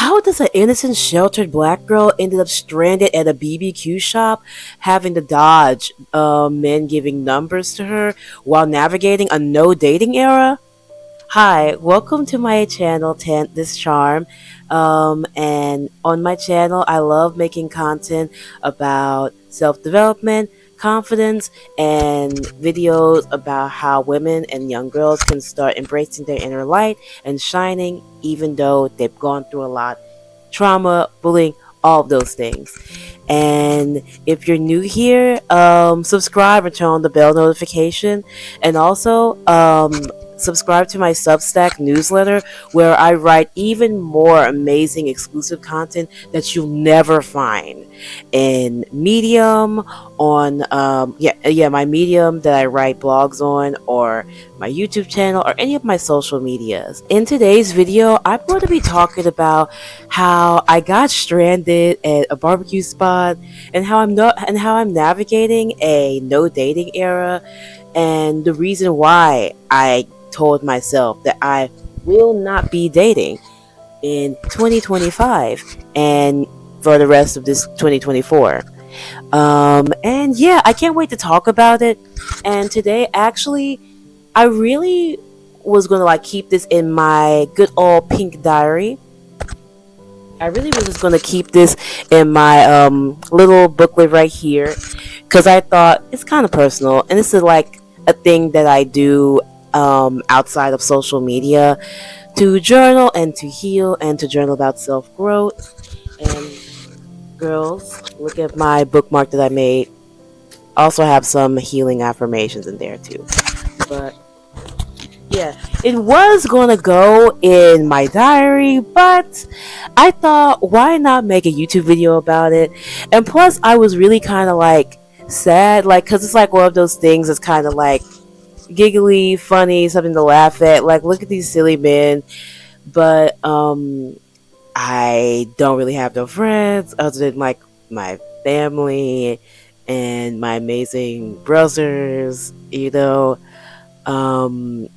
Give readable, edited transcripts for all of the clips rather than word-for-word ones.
How does an innocent, sheltered black girl ended up stranded at a BBQ shop, having to dodge men giving numbers to her while navigating a no dating era? Hi, welcome to my channel, Tent This Charm. And on my channel, I love making content about self development, confidence, and videos about how women and young girls can start embracing their inner light and shining, even though they've gone through a lot trauma, bullying, all of those things. And if you're new here, subscribe and turn on the bell notification. And also, subscribe to my Substack newsletter where I write even more amazing exclusive content that you'll never find in Medium, on my Medium that I write blogs on, or my YouTube channel, or any of my social medias. In today's video, I'm going to be talking about how I got stranded at a barbecue spot and how I'm navigating a no dating era, and the reason why I told myself that I will not be dating in 2025 and for the rest of this 2024. And yeah, I can't wait to talk about it. And today, actually, I really was gonna keep this in my good old pink diary. I really was just gonna keep this in my little booklet right here because I thought it's kind of personal, and this is like a thing that I do outside of social media, to journal and to heal and to journal about self-growth. And girls, look at my bookmark that I made. Also have some healing affirmations in there too. But yeah, it was gonna go in my diary, but I thought, why not make a YouTube video about it? And plus, I was really kind of sad, because it's one of those things that's kind of giggly, funny, something to laugh at. Look at these silly men. But I don't really have no friends other than my family and my amazing brothers. I don't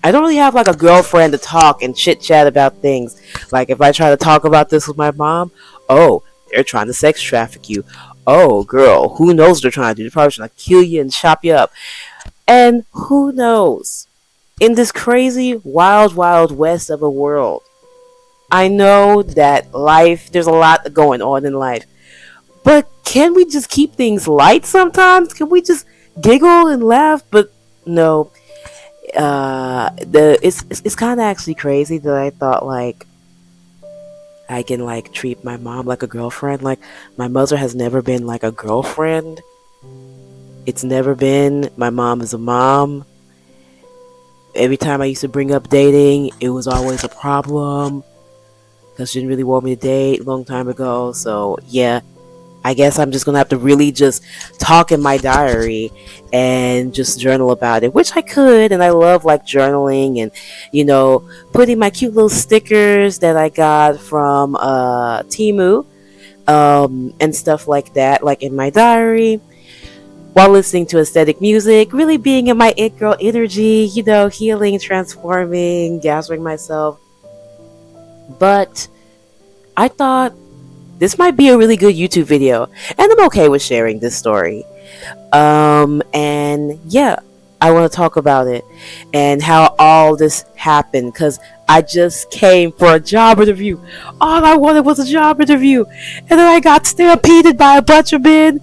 really have a girlfriend to talk and chit chat about things. If I try to talk about this with my mom, oh, they're trying to sex traffic you. Oh, girl, who knows what they're trying to do? They're probably trying to kill you and chop you up. And who knows? In this crazy, wild, wild west of a world, I know that there's a lot going on in life. But can we just keep things light sometimes? Can we just giggle and laugh? But no. It's kind of actually crazy that I thought I can treat my mom like a girlfriend. My mother has never been a girlfriend. It's never been. My mom is a mom. Every time I used to bring up dating, it was always a problem because she didn't really want me to date a long time ago. So yeah, I guess I'm just gonna have to really just talk in my diary and just journal about it, which I could, and I love journaling and putting my cute little stickers that I got from Temu and stuff like that, in my diary, while listening to aesthetic music, really being in my it girl energy, healing, transforming, gathering myself. But I thought this might be a really good YouTube video, and I'm okay with sharing this story. And yeah, I want to talk about it and how all this happened, because I just came for a job interview. All I wanted was a job interview, and then I got stampeded by a bunch of men,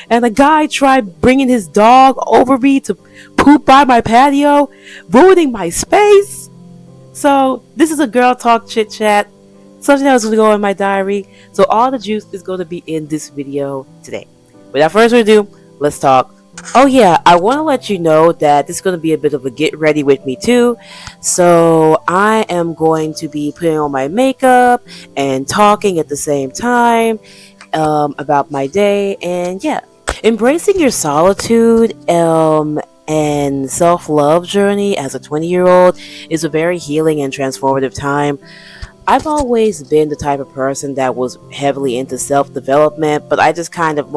and a guy tried bringing his dog over me to poop by my patio, ruining my space. So this is a girl talk chit chat, something that was going to go in my diary. So all the juice is going to be in this video today. Without further ado, let's talk. Oh yeah, I want to let you know that this is going to be a bit of a get ready with me too. So I am going to be putting on my makeup and talking at the same time about my day. And yeah, embracing your solitude and self-love journey as a 20-year-old is a very healing and transformative time. I've always been the type of person that was heavily into self-development, but I just kind of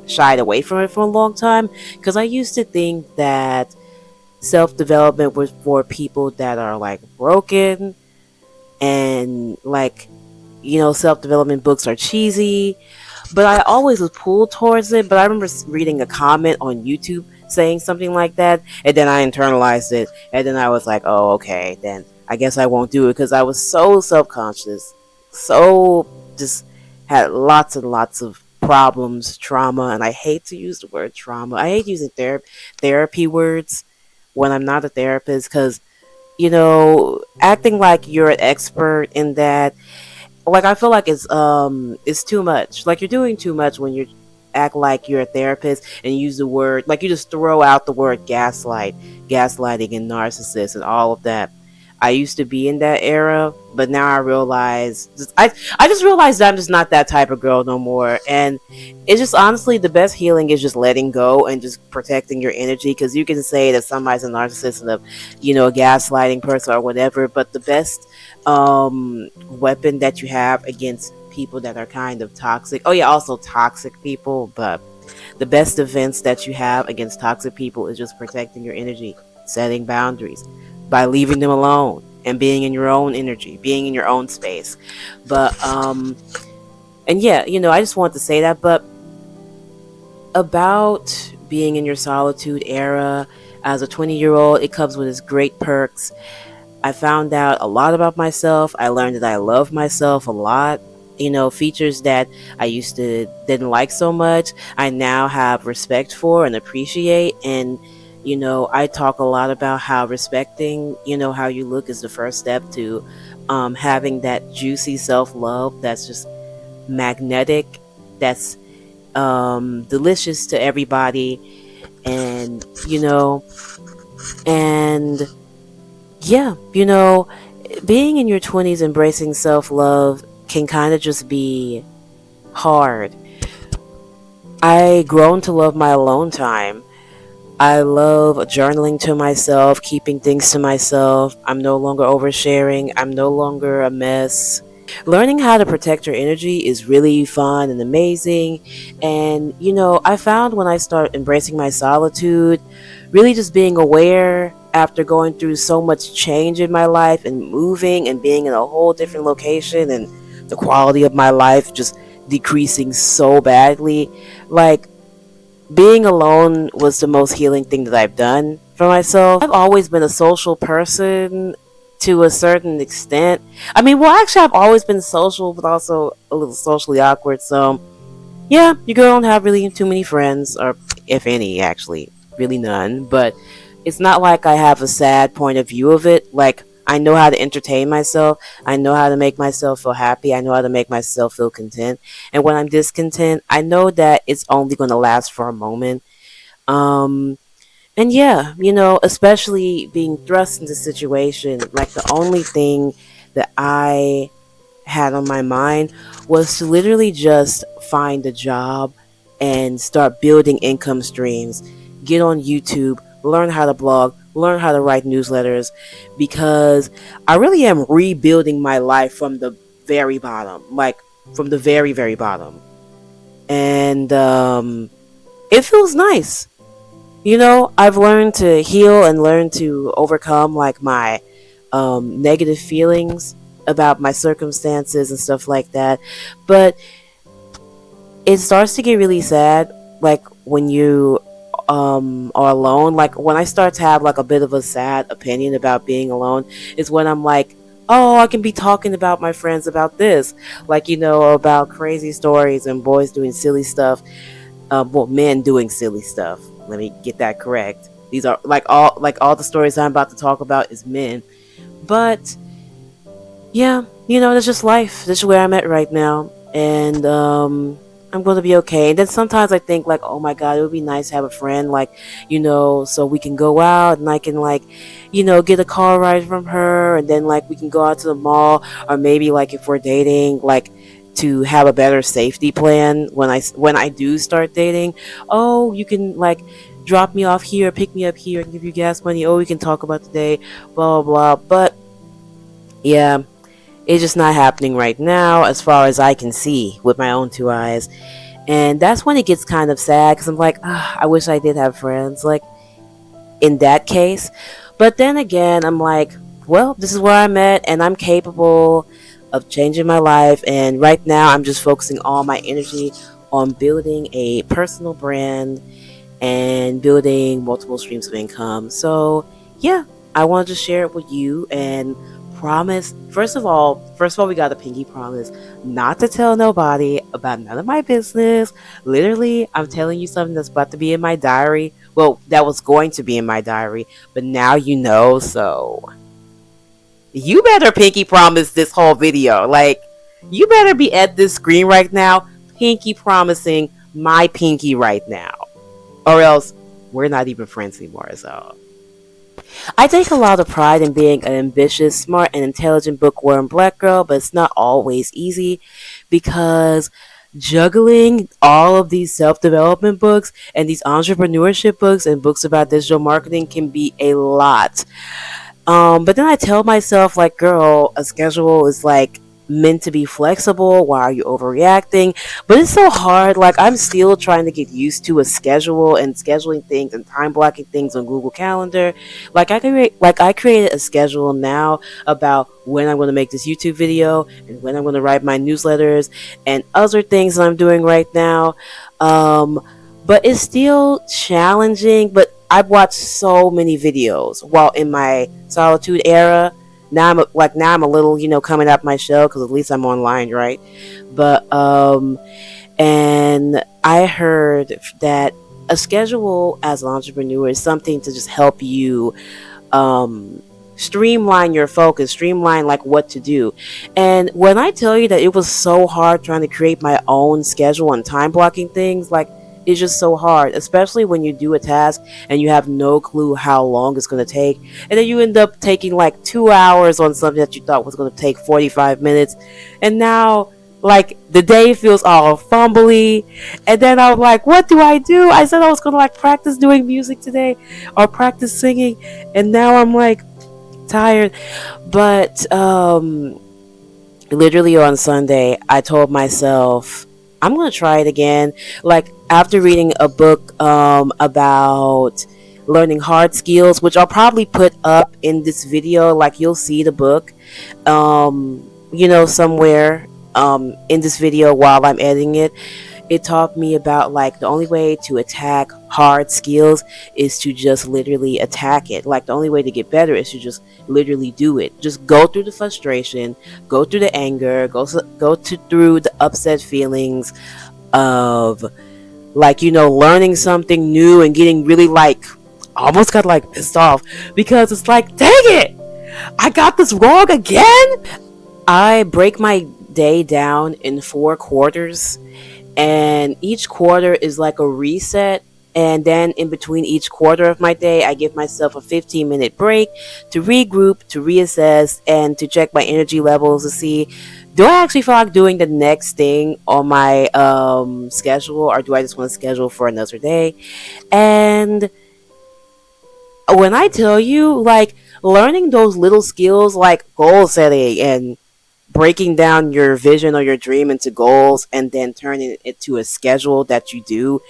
shied away from it for a long time because I used to think that self-development was for people that are broken and self development books are cheesy, but I always was pulled towards it. But I remember reading a comment on YouTube saying something like that, and then I internalized it, and then I was like, oh, okay, then I guess I won't do it because I was so self conscious, so just had lots and lots of problems, trauma, and I hate to use the word trauma. I hate using therapy words when I'm not a therapist because acting like you're an expert in that, like I feel like it's too much. Like you're doing too much when you act like you're a therapist and use the word, like you just throw out the word gaslighting and narcissist and all of that. I used to be in that era, but now I realize I just realized that I'm just not that type of girl no more. And it's just honestly the best healing is just letting go and just protecting your energy, because you can say that somebody's a narcissist and a gaslighting person or whatever, but the best weapon that you have against people that are kind of toxic. Oh yeah, also toxic people, but the best defense that you have against toxic people is just protecting your energy, setting boundaries by leaving them alone and being in your own energy, being in your own space. But and yeah, I just wanted to say that. But about being in your solitude era as a 20-year-old, it comes with its great perks. I found out a lot about myself. I learned that I love myself a lot. Features that I used to didn't like so much, I now have respect for and appreciate. And I talk a lot about how respecting, how you look is the first step to having that juicy self-love that's just magnetic, that's delicious to everybody. And and yeah, being in your 20s embracing self-love can kind of just be hard. I grown to love my alone time. I love journaling to myself, keeping things to myself. I'm no longer oversharing. I'm no longer a mess. Learning how to protect your energy is really fun and amazing. And, I found when I start embracing my solitude, really just being aware after going through so much change in my life and moving and being in a whole different location, and the quality of my life just decreasing so badly. Like, being alone was the most healing thing that I've done for myself. I've always been a social person to a certain extent. I mean, well, actually, I've always been social, but also a little socially awkward. So, yeah, you don't have really too many friends, or if any, actually, really none. But it's not like I have a sad point of view of it. Like, I know how to entertain myself. I know how to make myself feel happy. I know how to make myself feel content. And when I'm discontent, I know that it's only going to last for a moment. Um, and yeah, especially being thrust into situation, like the only thing that I had on my mind was to literally just find a job and start building income streams. Get on YouTube, learn how to blog, learn how to write newsletters, because I really am rebuilding my life from the very bottom, like from the very, very bottom. And it feels nice. I've learned to heal and learn to overcome like my negative feelings about my circumstances and stuff like that. But it starts to get really sad, like when you are alone. Like when I start to have like a bit of a sad opinion about being alone, is when I'm like, oh, I can be talking about my friends about this, like about crazy stories and boys doing silly stuff. Well, men doing silly stuff. Let me get that correct. These are like all the stories I'm about to talk about is men. But yeah, that's just life. That's where I'm at right now. And I'm going to be okay. And then sometimes I think like, oh my God, it would be nice to have a friend, like, so we can go out and I can like, get a car ride from her, and then like we can go out to the mall, or maybe like if we're dating, like to have a better safety plan when I do start dating. Oh, you can like drop me off here, pick me up here, and give you gas money. Oh, we can talk about the day, blah blah blah. But yeah, it's just not happening right now as far as I can see with my own two eyes. And that's when it gets kind of sad, because I'm like, I wish I did have friends like in that case. But then again, I'm like, well, this is where I'm at, and I'm capable of changing my life. And right now, I'm just focusing all my energy on building a personal brand and building multiple streams of income. So, yeah, I wanted to share it with you and promise. First of all, we got a pinky promise not to tell nobody about none of my business. Literally, I'm telling you something that's about to be in my diary. Well, that was going to be in my diary, but now you know. So you better pinky promise this whole video. Like, you better be at this screen right now, pinky promising my pinky right now, or else we're not even friends anymore. So I take a lot of pride in being an ambitious, smart, and intelligent bookworm black girl, but it's not always easy because juggling all of these self-development books and these entrepreneurship books and books about digital marketing can be a lot. But then I tell myself, like, girl, a schedule is like meant to be flexible. Why are you overreacting? But it's so hard. Like, I'm still trying to get used to a schedule and scheduling things and time blocking things on Google Calendar. I created a schedule now about when I'm going to make this YouTube video and when I'm going to write my newsletters and other things that I'm doing right now. But it's still challenging. But I've watched so many videos while in my solitude era. Now I'm a little, coming out my shell because at least I'm online, right? But and I heard that a schedule as an entrepreneur is something to just help you streamline your focus, streamline like what to do. And when I tell you that it was so hard trying to create my own schedule and time blocking things, like, it's just so hard, especially when you do a task and you have no clue how long it's going to take. And then you end up taking like 2 hours on something that you thought was going to take 45 minutes. And now, like, the day feels all fumbly. And then I'm like, what do? I said I was going to like practice doing music today or practice singing. And now I'm like tired. But literally on Sunday, I told myself, I'm going to try it again. Like, after reading a book about learning hard skills, which I'll probably put up in this video, like, you'll see the book, somewhere in this video while I'm editing it. It taught me about, like, the only way to attack hard skills is to just literally attack it. Like, the only way to get better is to just literally do it. Just go through the frustration, go through the anger, through the upset feelings of, like, learning something new and getting really, like, almost got like pissed off because it's like, dang it, I got this wrong again. I break my day down in 4 quarters, and each quarter is like a reset. And then in between each quarter of my day, I give myself a 15-minute break to regroup, to reassess, and to check my energy levels to see, do I actually feel like doing the next thing on my schedule, or do I just want to schedule for another day? And when I tell you, like, learning those little skills like goal setting and breaking down your vision or your dream into goals and then turning it to a schedule that you do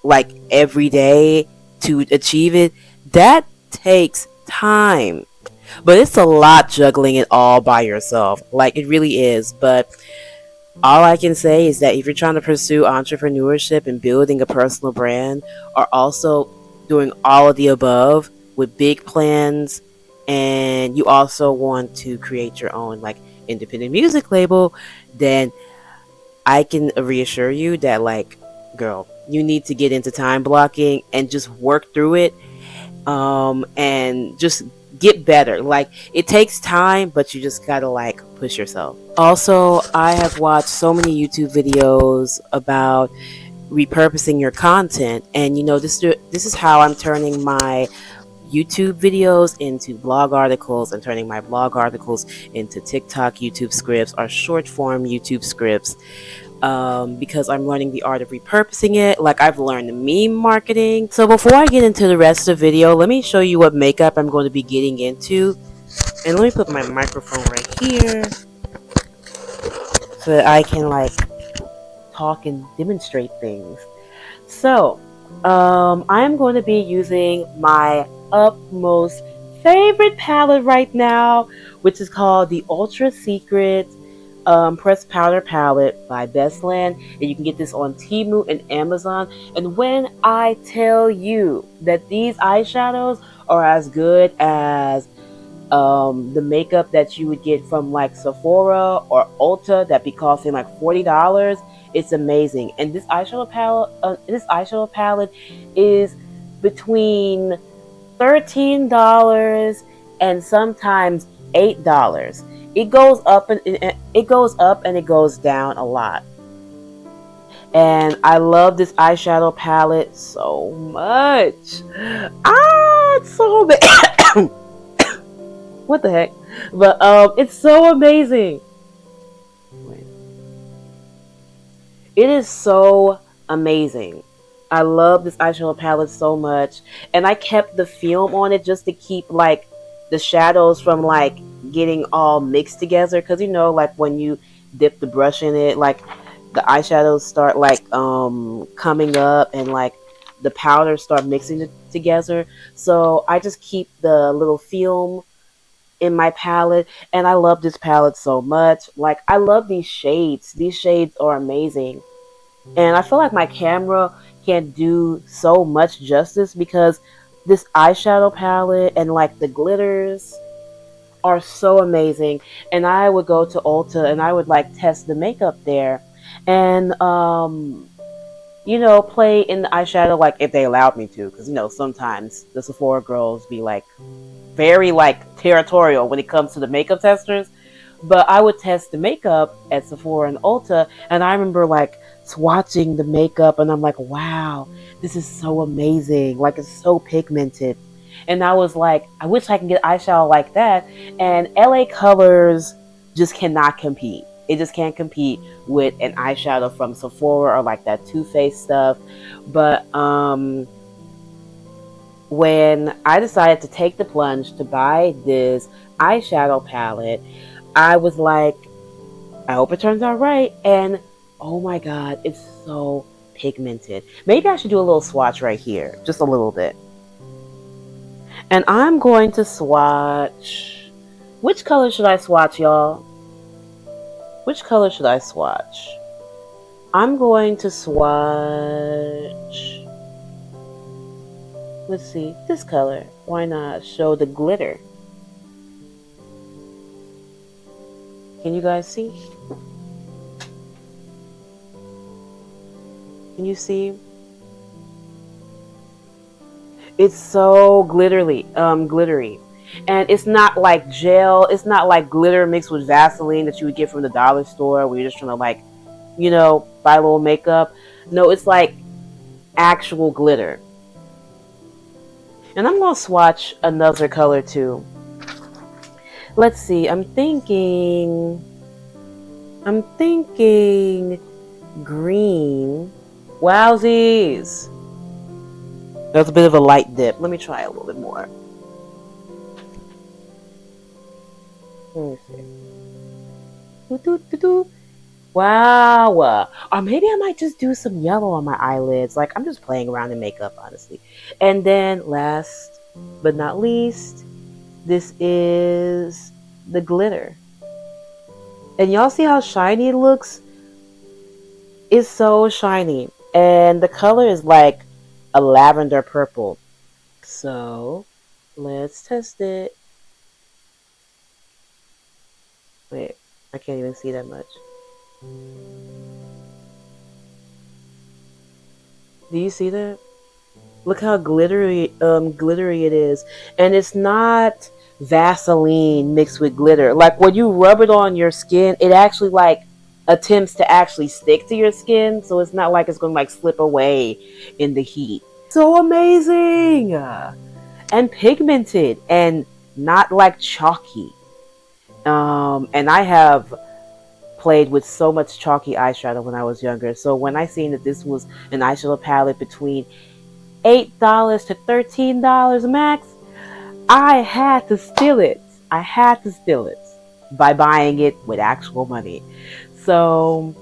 like every day to achieve it, that takes time. But it's a lot juggling it all by yourself. Like, it really is. But all I can say is that if you're trying to pursue entrepreneurship and building a personal brand, or also doing all of the above with big plans, and you also want to create your own, like, independent music label, then I can reassure you that, like, girl, you need to get into time blocking and just work through it, and just get better. Like, it takes time, but you just gotta, like, push yourself. Also, I have watched so many YouTube videos about repurposing your content, and this is how I'm turning my YouTube videos into blog articles and turning my blog articles into TikTok YouTube scripts or short form YouTube scripts, because I'm learning the art of repurposing it. Like, I've learned meme marketing. So before I get into the rest of the video, let me show you what makeup I'm going to be getting into. And let me put my microphone right here so that I can, like, talk and demonstrate things. So I'm going to be using my utmost favorite palette right now, which is called the Ultra Secret Pressed Powder Palette by Bestland, and you can get this on Temu and Amazon. And when I tell you that these eyeshadows are as good as the makeup that you would get from like Sephora or Ulta that be costing like $40, it's amazing. And this eyeshadow palette is between $13 and sometimes $8. It goes up and it goes down a lot. And I love this eyeshadow palette so much. It's so what the heck? But it's so amazing. Wait. It is so amazing. I love this eyeshadow palette so much, and I kept the film on it just to keep like the shadows from like getting all mixed together. Because you know, like when you dip the brush in it, like the eyeshadows start like coming up, and like the powders start mixing it together. So I just keep the little film in my palette, and I love this palette so much. Like I love these shades. These shades are amazing. And I feel like my camera can't do so much justice because this eyeshadow palette and like the glitters are so amazing. And I would go to Ulta and I would like test the makeup there, and play in the eyeshadow like if they allowed me to, because sometimes the Sephora girls be like very like territorial when it comes to the makeup testers. But I would test the makeup at Sephora and Ulta, and I remember like swatching the makeup, and I'm like, wow, this is so amazing. Like it's so pigmented. And I was like, I wish I can get eyeshadow like that. And LA Colors just cannot compete. It just can't compete with an eyeshadow from Sephora or like that Too Faced stuff. But when I decided to take the plunge to buy this eyeshadow palette, I was like, I hope it turns out right. And oh my god, it's so pigmented. Maybe I should do a little swatch right here, just a little bit. And I'm going to swatch. Which color should I swatch, y'all? Which color should I swatch? I'm going to swatch. Let's see, this color. Why not show the glitter? Can you guys see? Can you see? It's so glittery. And it's not like gel. It's not like glitter mixed with Vaseline that you would get from the dollar store where you're just trying to like, buy a little makeup. No, it's like actual glitter. And I'm going to swatch another color too. Let's see. I'm thinking green. Wowsies. That was a bit of a light dip. Let me try a little bit more. Let me see. Wow. Or maybe I might just do some yellow on my eyelids. Like, I'm just playing around in makeup, honestly. And then last but not least, this is the glitter. And y'all see how shiny it looks? It's so shiny. And the color is like a lavender purple. So, let's test it. Wait, I can't even see that much. Do you see that? Look how glittery it is. And it's not Vaseline mixed with glitter. Like when you rub it on your skin, it actually like attempts to actually stick to your skin, so it's not like it's going to like slip away in the heat. So amazing! And pigmented and not like chalky. And I have played with so much chalky eyeshadow when I was younger. So when I seen that this was an eyeshadow palette between $8 to $13 max, I had to steal it. By buying it with actual money. So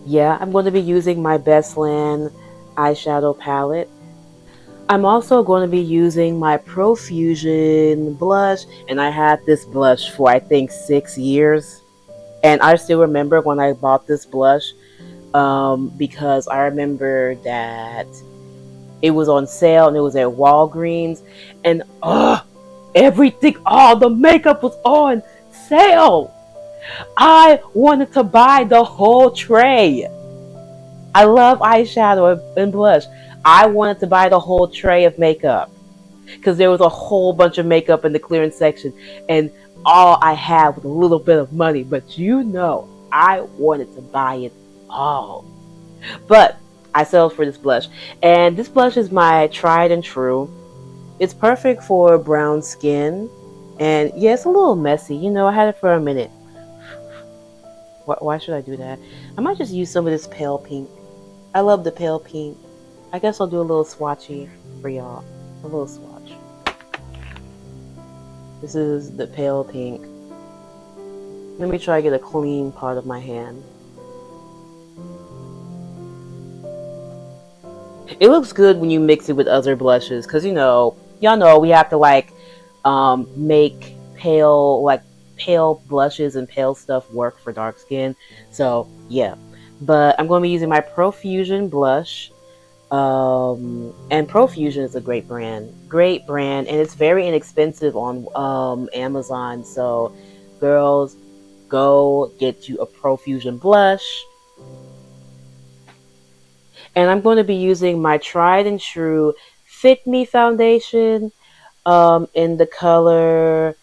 yeah, I'm going to be using my Bestland eyeshadow palette. I'm also going to be using my Profusion blush, and I had this blush for I think 6 years. And I still remember when I bought this blush, because I remember that it was on sale and it was at Walgreens, and everything, all the makeup was on sale. I wanted to buy the whole tray. I love eyeshadow and blush. I wanted to buy the whole tray of makeup because there was a whole bunch of makeup in the clearance section, and all I had was a little bit of money. But I wanted to buy it all. But I settled for this blush, and this blush is my tried and true. It's perfect for brown skin, and yeah, it's a little messy. I had it for a minute. Why should I do that? I might just use some of this pale pink. I love the pale pink. I guess I'll do a little swatchy for y'all. A little swatch. This is the pale pink. Let me try to get a clean part of my hand. It looks good when you mix it with other blushes, because y'all know we have to make pale blushes and pale stuff work for dark skin. So yeah, but I'm going to be using my Profusion blush. And Profusion is a great brand, and it's very inexpensive on Amazon. So girls, go get you a Profusion blush. And I'm going to be using my tried and true Fit Me foundation in the color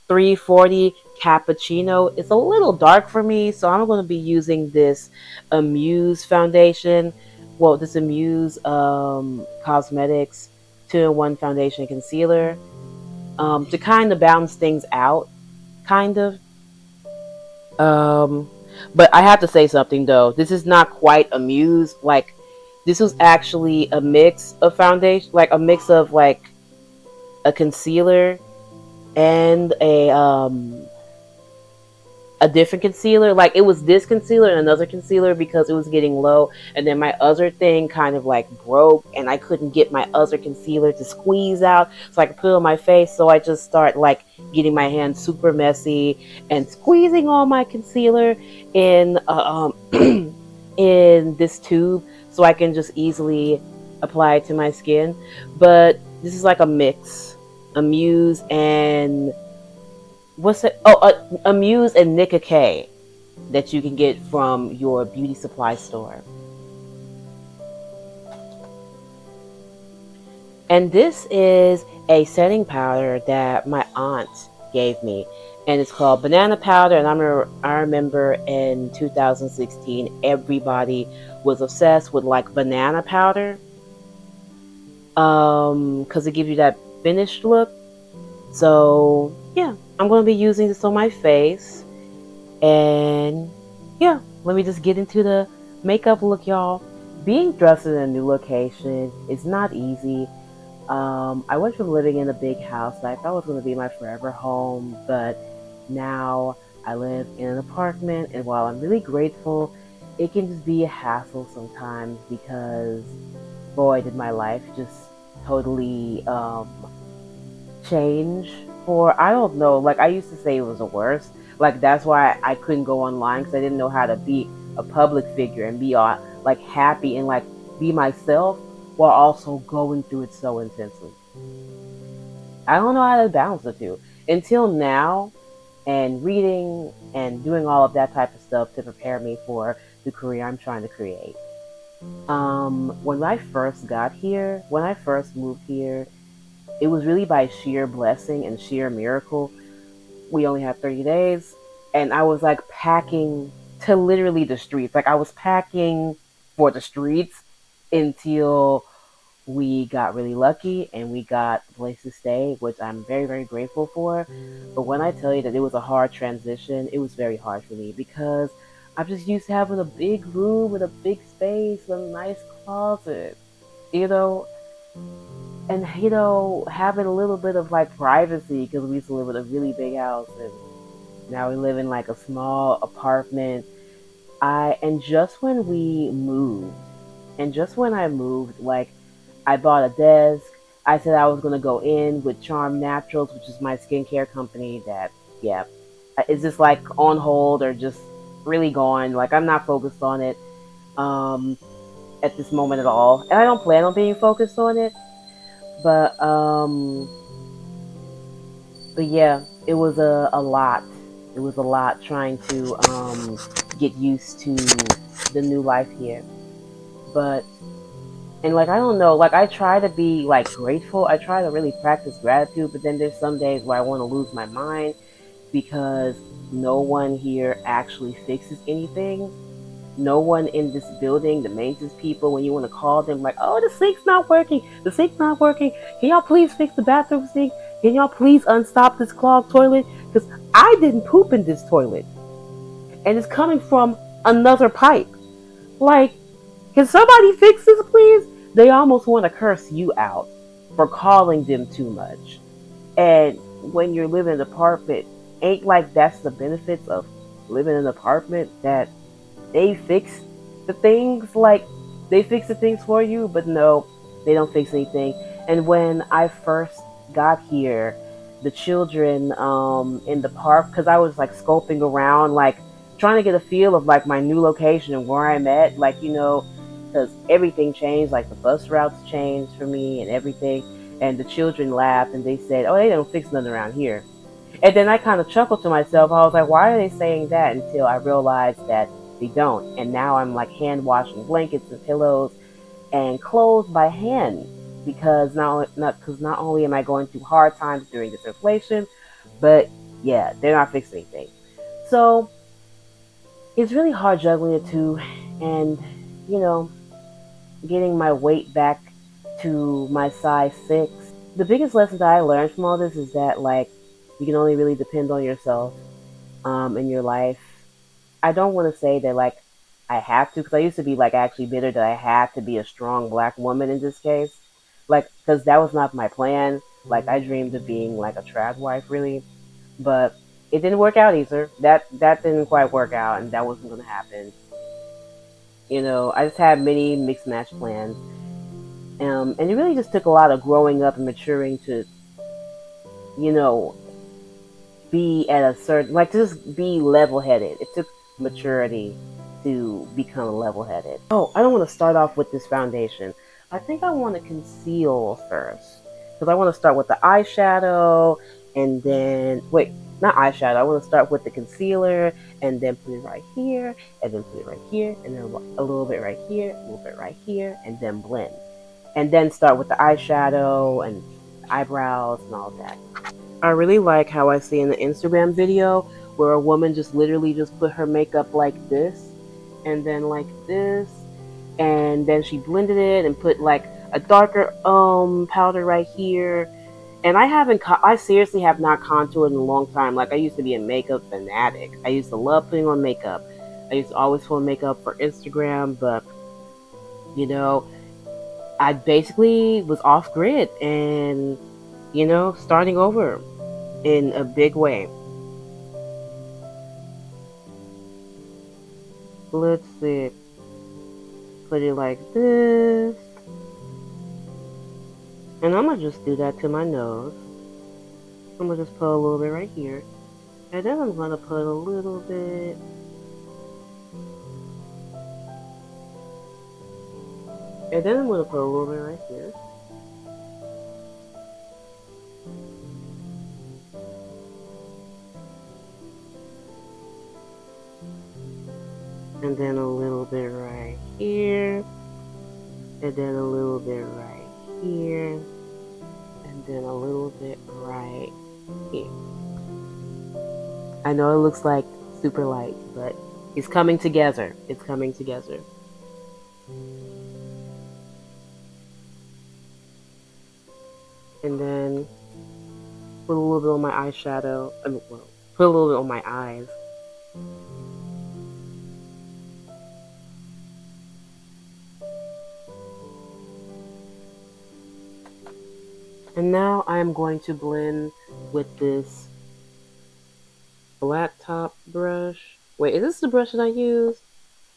340 Cappuccino. It's a little dark for me, so I'm going to be using this Amuse foundation. Well, this Amuse Cosmetics 2-in-1 foundation concealer to kind of balance things out, kind of. But I have to say something though. This is not quite Amuse. This was actually a mix of foundation, a mix of a concealer and a different concealer. It was this concealer and another concealer because it was getting low, and then my other thing kind of broke, and I couldn't get my other concealer to squeeze out so I could put it on my face. So I just start getting my hands super messy and squeezing all my concealer in in this tube so I can just easily apply it to my skin. But this is a mix. Amuse and what's it? Amuse and Nicka K that you can get from your beauty supply store. And this is a setting powder that my aunt gave me, and it's called Banana Powder. And I remember in 2016, everybody was obsessed with banana powder, because it gives you that finished look. So yeah, I'm going to be using this on my face. And yeah, let me just get into the makeup look, y'all. Being dressed in a new location is not easy. I went from living in a big house that I thought was going to be my forever home, but now I live in an apartment, and while I'm really grateful, it can just be a hassle sometimes because, boy, did my life just totally change for, I don't know, I used to say it was the worst. That's why I couldn't go online, because I didn't know how to be a public figure and be happy and be myself while also going through it so intensely. I don't know how to balance the two until now, and reading and doing all of that type of stuff to prepare me for the career I'm trying to create. When I first moved here, it was really by sheer blessing and sheer miracle. We only had 30 days, and I was packing to literally the streets. I was packing for the streets until we got really lucky and we got a place to stay, which I'm very, very grateful for. But when I tell you that it was a hard transition, it was very hard for me because I'm just used to having a big room with a big space, a nice closet, and having a little bit of privacy, because we used to live in a really big house, and now we live in a small apartment. And just when I moved, I bought a desk. I said I was gonna go in with Charm Naturals, which is my skincare company that, yeah, is just on hold or just really gone. Like I'm not focused on it um, at this moment at all, and I don't plan on being focused on it. But but yeah, it was a lot. It was a lot trying to get used to the new life here. But and like I don't know, like I try to be like grateful. I try to really practice gratitude, but then there's some days where I want to lose my mind because no one here actually fixes anything. No one in this building, the maintenance people, when you want to call them, like, oh, the sink's not working. The sink's not working. Can y'all please fix the bathroom sink? Can y'all please unstop this clogged toilet? Because I didn't poop in this toilet. And it's coming from another pipe. Like, can somebody fix this, please? They almost want to curse you out for calling them too much. And when you're living in an apartment, ain't like that's the benefits of living in an apartment that they fix the things like they fix the things for you, but no, they don't fix anything. And when I first got here, the children in the park, because I was like scoping around, like trying to get a feel of like my new location and where I'm at, like because everything changed, like the bus routes changed for me and everything. And the children laughed and they said, "Oh, they don't fix nothing around here." And then I kind of chuckled to myself. I was like, why are they saying that? Until I realized that they don't. And now I'm like hand washing blankets and pillows and clothes by hand because not only am I going through hard times during this inflation, but yeah, they're not fixing anything. So it's really hard juggling the two, and you know, getting my weight back to my size 6. The biggest lesson that I learned from all this is that like you can only really depend on yourself in your life. I don't want to say that like I have to, because I used to be like actually bitter that I had to be a strong black woman in this case, like because that was not my plan. Like I dreamed of being like a trad wife, really, but it didn't work out either. That didn't quite work out, and that wasn't going to happen. I just had many mixed match plans, and it really just took a lot of growing up and maturing to, you know, be at a certain like to just be level headed. It took maturity to become level headed. Oh, I don't want to start off with this foundation. I think I want to conceal first because I want to start with the eyeshadow and then wait, not eyeshadow. I want to start with the concealer and then put it right here and then put it right here and then a little bit right here, a little bit right here, and then blend. And then start with the eyeshadow and eyebrows and all that. I really like how I see in the Instagram video where a woman just literally just put her makeup like this and then like this and then she blended it and put like a darker powder right here. And I seriously have not contoured in a long time. Like I used to be a makeup fanatic. I used to love putting on makeup. I used to always put on makeup for Instagram, but you know, I basically was off grid and starting over in a big way. Let's see. Put it like this. And I'm going to just do that to my nose. I'm going to just put a little bit right here. And then I'm going to put a little bit. And then I'm going to put a little bit right here. And then a little bit right here. And then a little bit right here. And then a little bit right here. I know it looks like super light, but it's coming together. It's coming together. And then put a little bit on my eyeshadow. Put a little bit on my eyes. And now I'm going to blend with this black top brush. Wait, is this the brush that I use?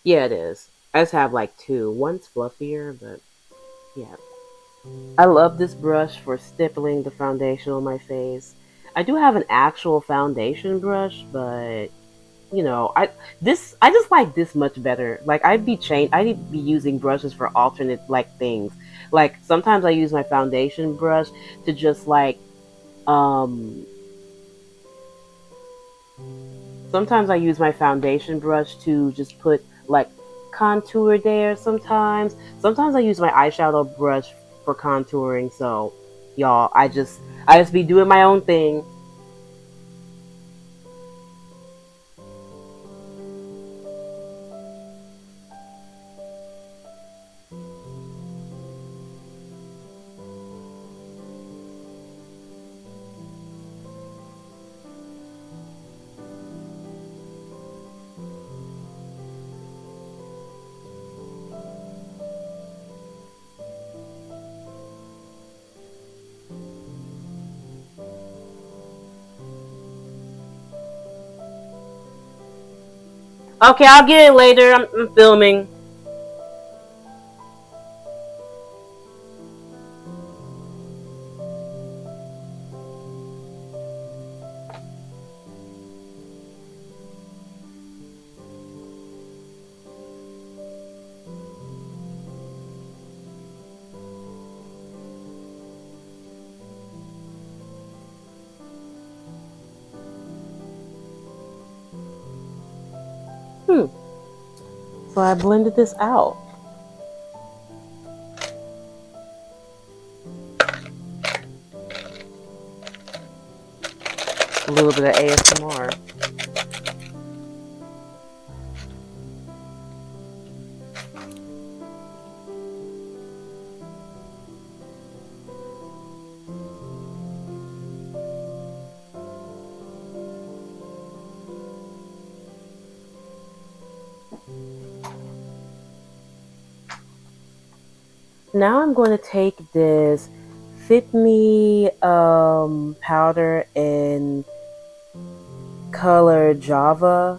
Yeah, it is. I just have like two. One's fluffier, but yeah. I love this brush for stippling the foundation on my face. I do have an actual foundation brush, but I just like this much better. Like I'd be using brushes for alternate like things. Like sometimes I use my foundation brush to just like um sometimes I use my foundation brush to just put like contour there sometimes. Sometimes I use my eyeshadow brush for contouring. So y'all, I just be doing my own thing. Okay, I'll get it later. I'm filming. Hmm. So I blended this out. A little bit of ASMR. Now I'm going to take this Fit Me powder in color Java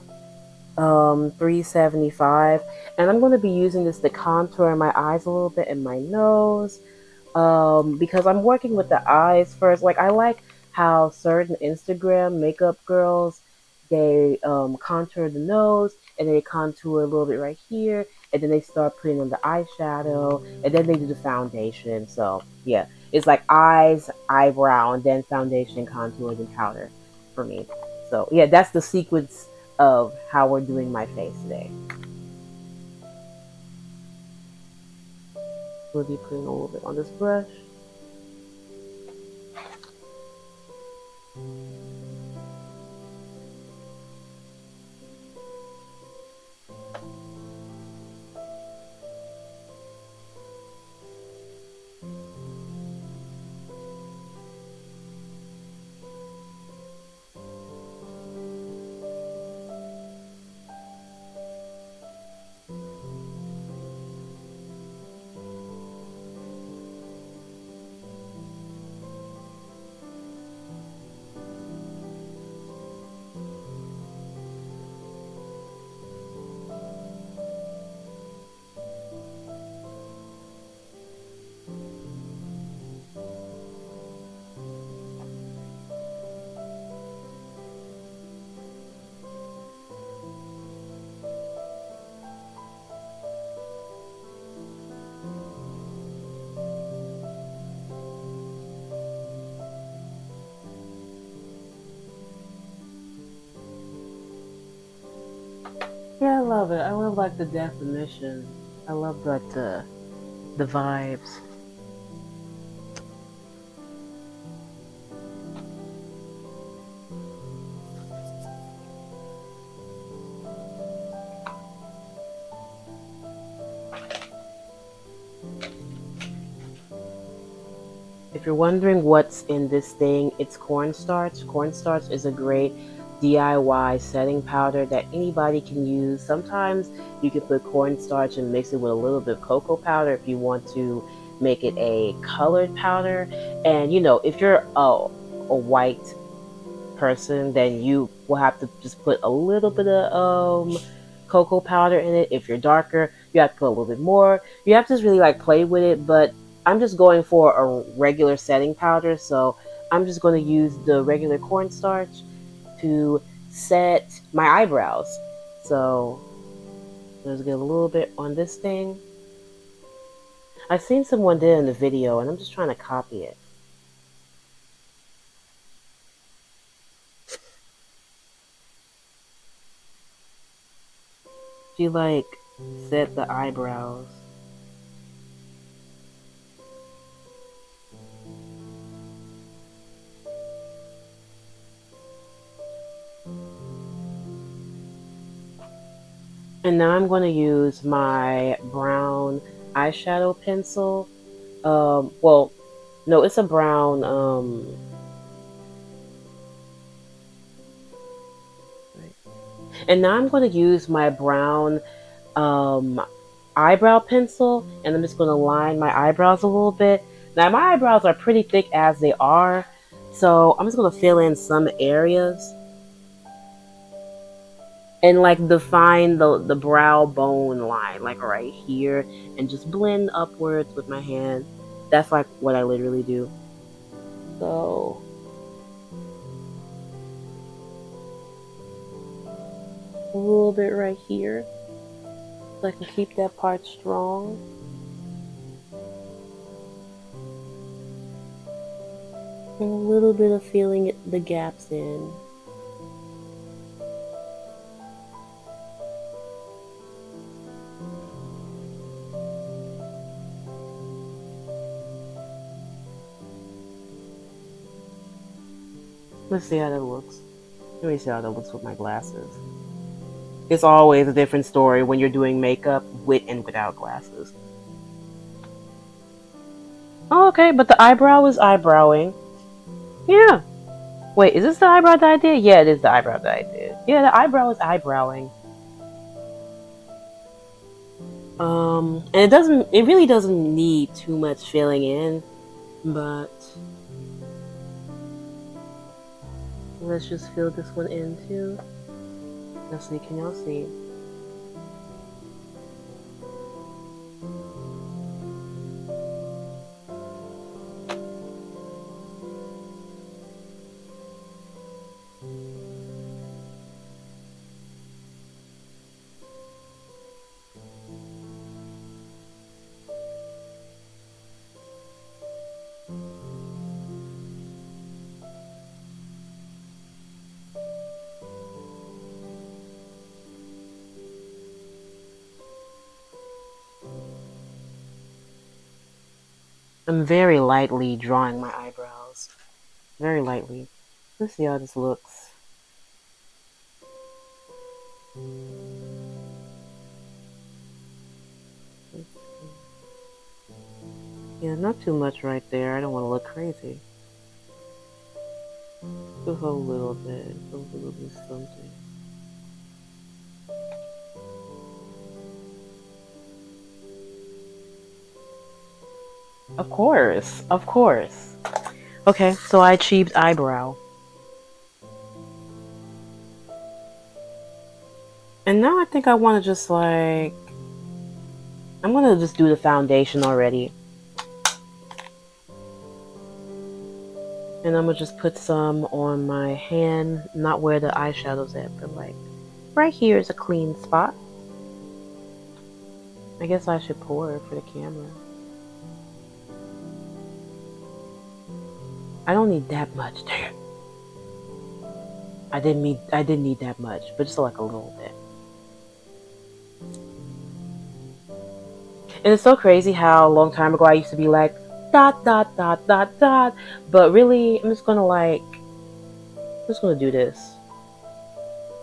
375, and I'm going to be using this to contour my eyes a little bit and my nose, because I'm working with the eyes first. Like I like how certain Instagram makeup girls, they contour the nose and they contour a little bit right here, and then they start putting on the eyeshadow, and then they do the foundation. So yeah, it's like eyes, eyebrow, and then foundation, contour, then powder for me. So yeah, that's the sequence of how we're doing my face today. We'll be putting a little bit on this brush. Yeah, I love it. I love like the definition. I love like the vibes. If you're wondering what's in this thing, it's cornstarch. Cornstarch is a great DIY setting powder that anybody can use. Sometimes you can put cornstarch and mix it with a little bit of cocoa powder if you want to make it a colored powder. And if you're a white person, then you will have to just put a little bit of cocoa powder in it. If you're darker, you have to put a little bit more. You have to just really like play with it. But I'm just going for a regular setting powder, so I'm just going to use the regular cornstarch to set my eyebrows. So let's get a little bit on this thing. I've seen someone did it in the video, and I'm just trying to copy it. She like set the eyebrows. And now I'm going to use my brown eyeshadow pencil. Well, no, it's a brown, and now I'm going to use my brown, eyebrow pencil, and I'm just going to line my eyebrows a little bit. Now, my eyebrows are pretty thick as they are, so I'm just going to fill in some areas and like define the brow bone line, like right here, and just blend upwards with my hand. That's like what I literally do. So a little bit right here, so I can keep that part strong. And a little bit of filling the gaps in. Let's see how that looks. Let me see how that looks with my glasses. It's always a different story when you're doing makeup with and without glasses. Oh, okay, but the eyebrow is eyebrowing. Yeah. Wait, is this the eyebrow that I did? Yeah, it is the eyebrow that I did. Yeah, the eyebrow is eyebrowing. And it really doesn't need too much filling in, but let's just fill this one in too. Let's see, can y'all see? I'm very lightly drawing my eyebrows. Very lightly. Let's see how this looks. Yeah, not too much right there. I don't want to look crazy. Just a little bit. A little bit something. Of course. Of course. Okay, so I achieved eyebrow. And now I think I want to just like... I'm going to just do the foundation already. And I'm going to just put some on my hand. Not where the eyeshadow's at, but like... Right here is a clean spot. I guess I should pour it for the camera. I don't need that much there. I didn't need that much, but just like a little bit. And it's so crazy how a long time ago I used to be like dot dot dot dot dot, but really I'm just gonna do this.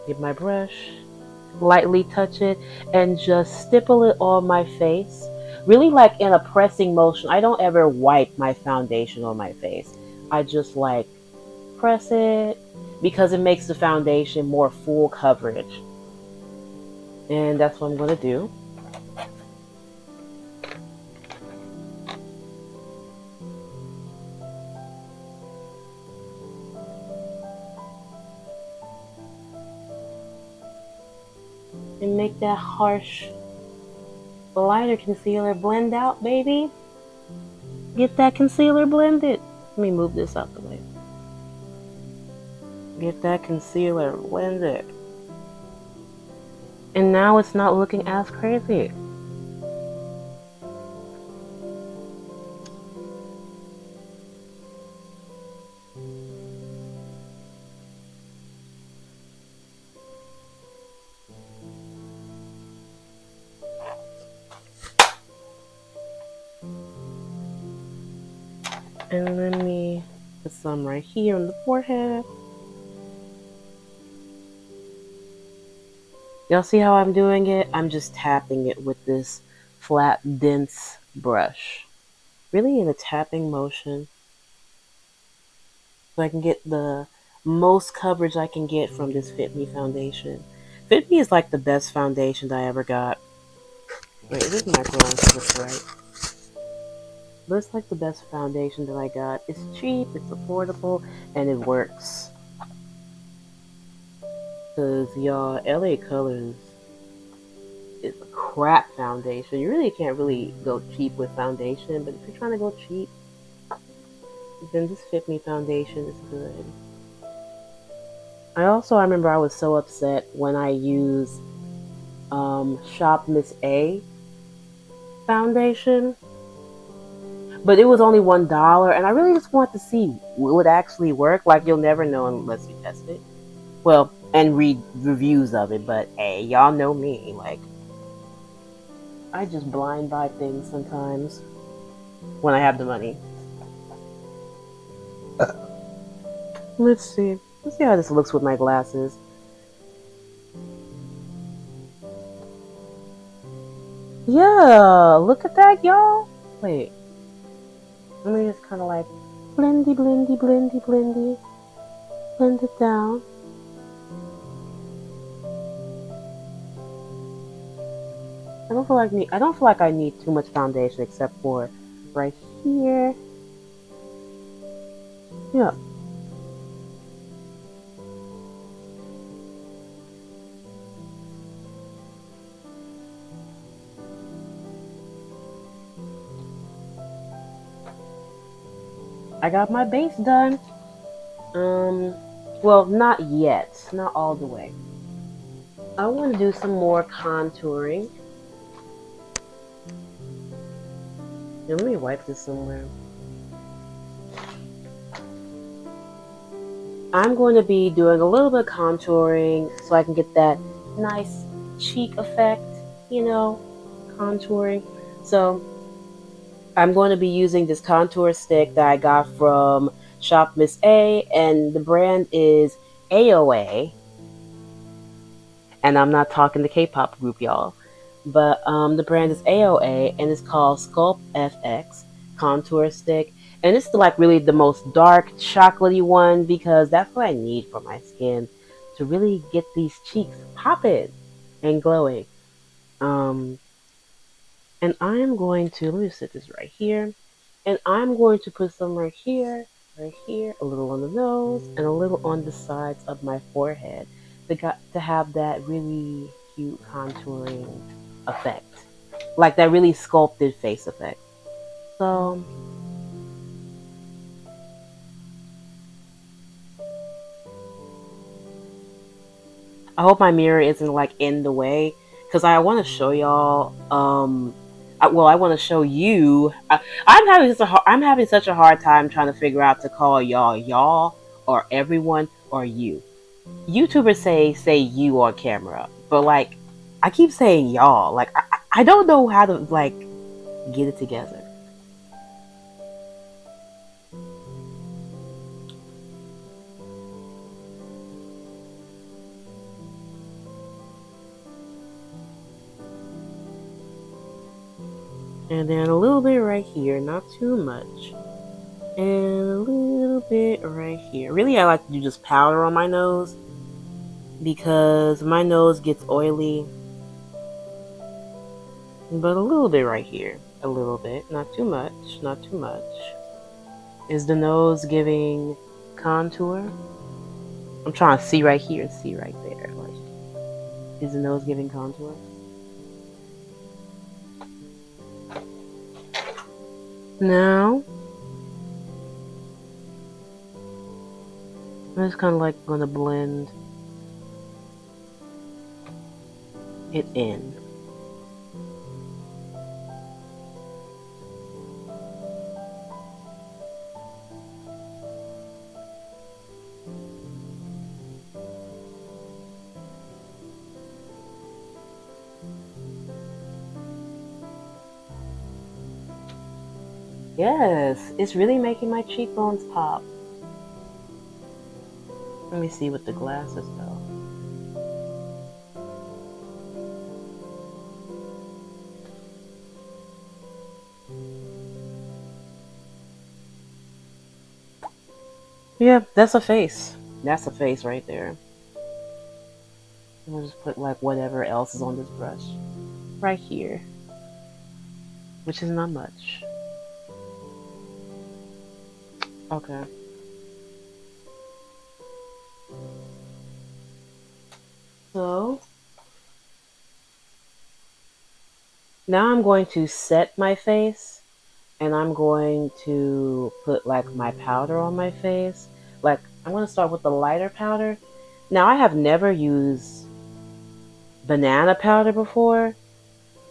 Get my brush, lightly touch it, and just stipple it on my face. Really like in a pressing motion. I don't ever wipe my foundation on my face. I just like press it because it makes the foundation more full coverage. And that's what I'm going to do. And make that harsh, lighter concealer blend out, baby. Get that concealer blended. Let me move this out the way. Get that concealer, blend it. And now it's not looking as crazy. And let me put some right here on the forehead. Y'all see how I'm doing it? I'm just tapping it with this flat, dense brush. Really in a tapping motion. So I can get the most coverage I can get from this Fit Me foundation. Fit Me is like the best foundation that I ever got. Wait, this microphone flipped right. But it's like the best foundation that I got. It's cheap, it's affordable, and it works. Because y'all, LA Colors is a crap foundation. You really can't really go cheap with foundation, but if you're trying to go cheap, then this Fit Me foundation is good. I remember I was so upset when I used Shop Miss A foundation, but it was only $1, and I really just wanted to see will it actually work. Like, you'll never know unless you test it. Well, and read reviews of it, but hey, y'all know me. Like, I just blind buy things sometimes when I have the money. Let's see. Let's see how this looks with my glasses. Yeah, look at that, y'all. Wait. Let me just kind of like blendy, blendy, blendy, blendy. Blend it down. I don't feel like I need too much foundation except for right here. Yeah. I got my base done. Well, not yet. Not all the way. I want to do some more contouring. Here, let me wipe this somewhere. I'm going to be doing a little bit of contouring so I can get that nice cheek effect, contouring. So I'm going to be using this contour stick that I got from Shop Miss A, and the brand is AOA. And I'm not talking the K-pop group, y'all. But the brand is AOA, and it's called Sculpt FX Contour Stick. And it's like really the most dark, chocolatey one because that's what I need for my skin to really get these cheeks popping and glowing. Um, and I'm going to, let me set this right here. And I'm going to put some right here, a little on the nose, and a little on the sides of my forehead to have that really cute contouring effect. Like that really sculpted face effect. So I hope my mirror isn't like in the way because I want to show y'all. I want to show you. I'm having such a hard time trying to figure out to call y'all or everyone or you. YouTubers say you on camera, but like I keep saying y'all. Like I don't know how to like get it together. And then a little bit right here, not too much. And a little bit right here. Really, I like to do just powder on my nose because my nose gets oily. But a little bit right here. A little bit. Not too much. Not too much. Is the nose giving contour? I'm trying to see right here and see right there. Like, is the nose giving contour? Now, I'm just kind of like gonna blend it in. Yes, it's really making my cheekbones pop. Let me see with the glasses though. Yeah, that's a face. That's a face right there. We'll just put like whatever else is on this brush right here, which is not much. Okay. So now I'm going to set my face and I'm going to put like my powder on my face. Like I'm going to start with the lighter powder. Now I have never used banana powder before.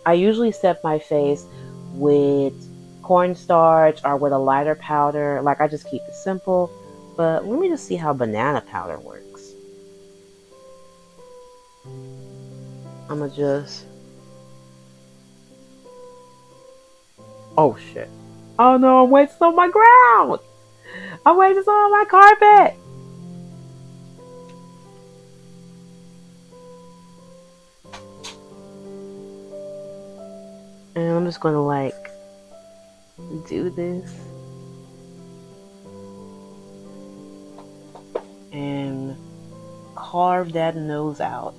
I usually set my face with cornstarch or with a lighter powder. Like I just keep it simple. But let me just see how banana powder works. I'm gonna just. Oh shit. Oh no, I'm wasting on my ground. I'm wasting on my carpet. And I'm just gonna like do this. And carve that nose out.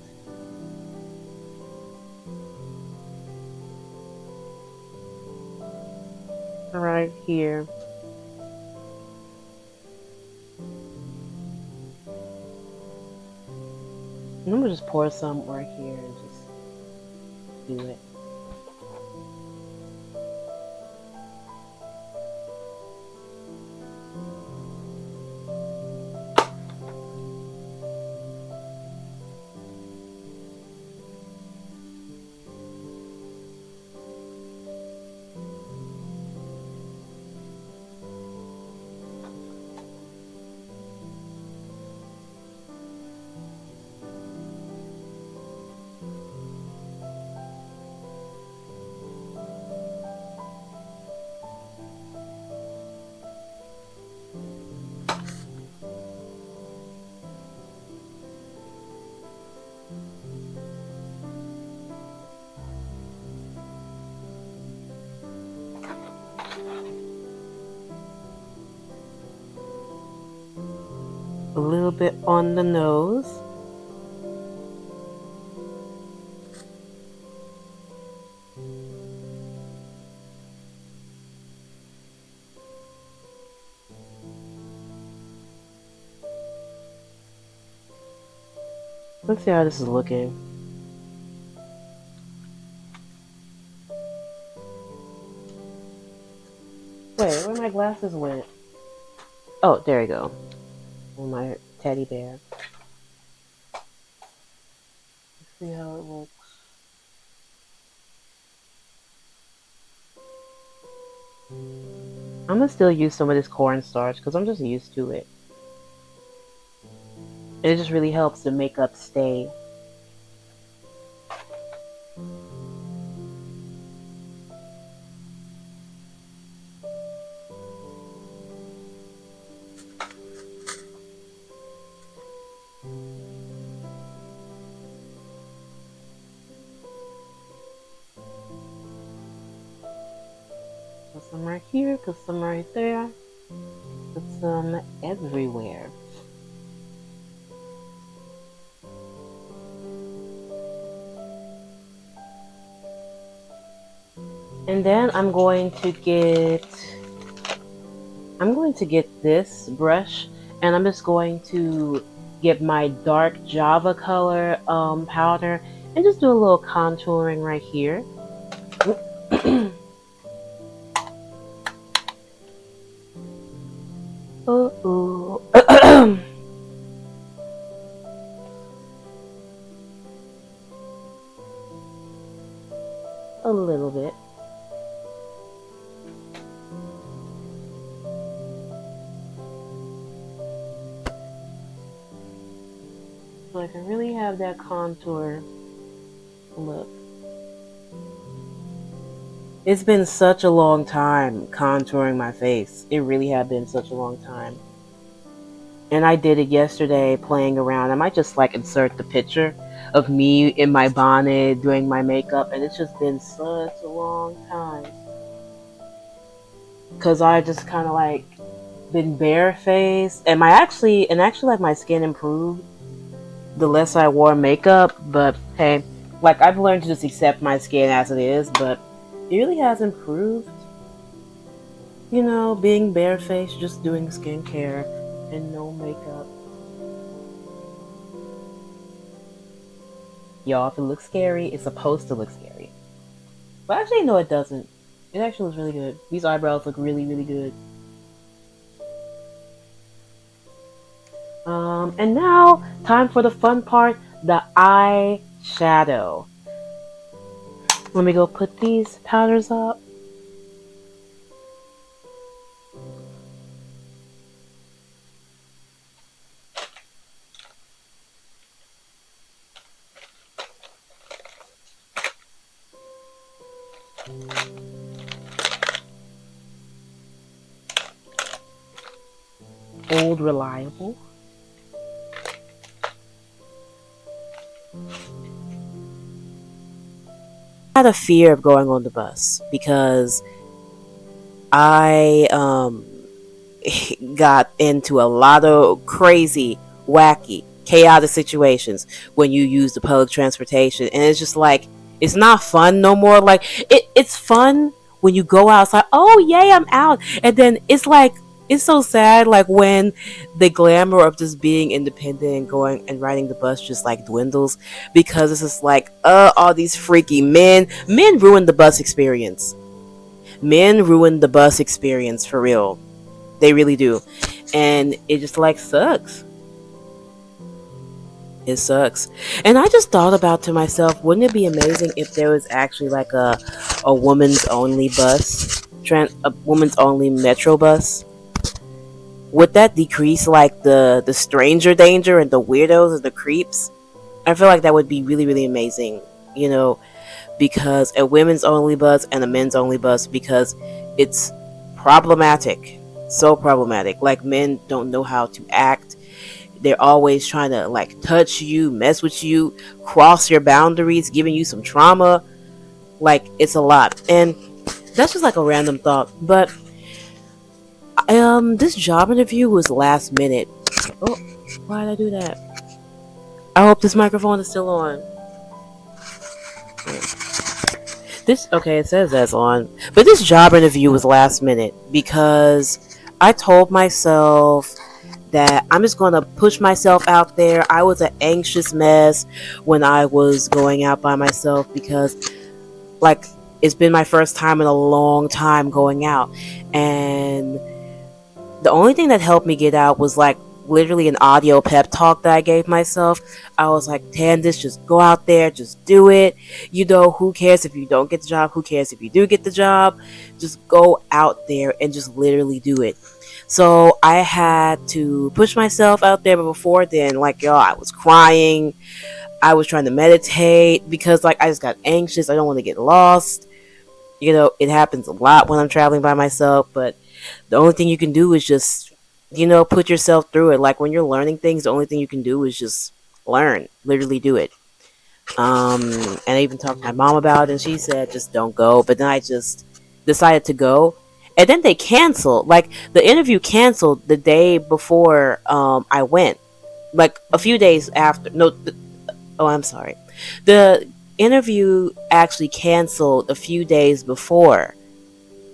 Right here. I'm gonna just pour some right here and just do it. A little bit on the nose. Let's see how this is looking. Wait, where my glasses went? Oh, there you go. On my teddy bear. Let's see how it looks. I'm gonna still use some of this cornstarch because I'm just used to it. It just really helps the makeup stay. Put some right here, put some right there, put some everywhere. And then I'm going to get this brush and I'm just going to get my dark Java color powder and just do a little contouring right here. Ooh. a little bit. So I can really have that contour look. It's been such a long time contouring my face. It really had been such a long time. And I did it yesterday playing around. I might just like insert the picture of me in my bonnet doing my makeup, and it's just been such a long time. Cause I just kind of like been barefaced, and actually like my skin improved the less I wore makeup. But hey, like I've learned to just accept my skin as it is, but it really has improved. You know, being barefaced, just doing skincare and no makeup. Y'all, if it looks scary, it's supposed to look scary. But actually, no, it doesn't. It actually looks really good. These eyebrows look really, really good. And now, time for the fun part, the eye shadow. Let me go put these powders up. Old Reliable. I had a fear of going on the bus because I got into a lot of crazy, wacky, chaotic situations when you use the public transportation, and it's just like it's not fun no more. Like it's fun when you go outside. Oh yay, I'm out, and then it's like it's so sad. Like when the glamour of just being independent and going and riding the bus just like dwindles because it's just like all these freaky men ruin the bus experience. Men ruin the bus experience for real. They really do. And it just like sucks. It sucks. And I just thought about to myself, wouldn't it be amazing if there was actually like a woman's only bus, a woman's only metro bus? Would that decrease like the stranger danger and the weirdos and the creeps? I feel like that would be really really amazing, you know, because a women's only bus and a men's only bus because it's problematic. So problematic. Like men don't know how to act. They're always trying to like touch you, mess with you, cross your boundaries, giving you some trauma. Like it's a lot. And that's just like a random thought. But this job interview was last minute. Oh, why did I do that? I hope this microphone is still on. This okay, it says that's on. But this job interview was last minute because I told myself that I'm just gonna push myself out there. I was an anxious mess when I was going out by myself because like it's been my first time in a long time going out, and the only thing that helped me get out was like literally an audio pep talk that I gave myself. I was like, Tandis, just go out there, just do it. You know, who cares if you don't get the job? Who cares if you do get the job? Just go out there and just literally do it. So I had to push myself out there, but before then, like y'all, I was crying. I was trying to meditate because like I just got anxious. I don't want to get lost. You know, it happens a lot when I'm traveling by myself, but the only thing you can do is just, you know, put yourself through it. Like when you're learning things, the only thing you can do is just learn, literally do it. And I even talked to my mom about it, and she said just don't go. But then I just decided to go, and then they canceled. Like the interview canceled the day before I went, like a few days after. No, oh, I'm sorry. The interview actually canceled a few days before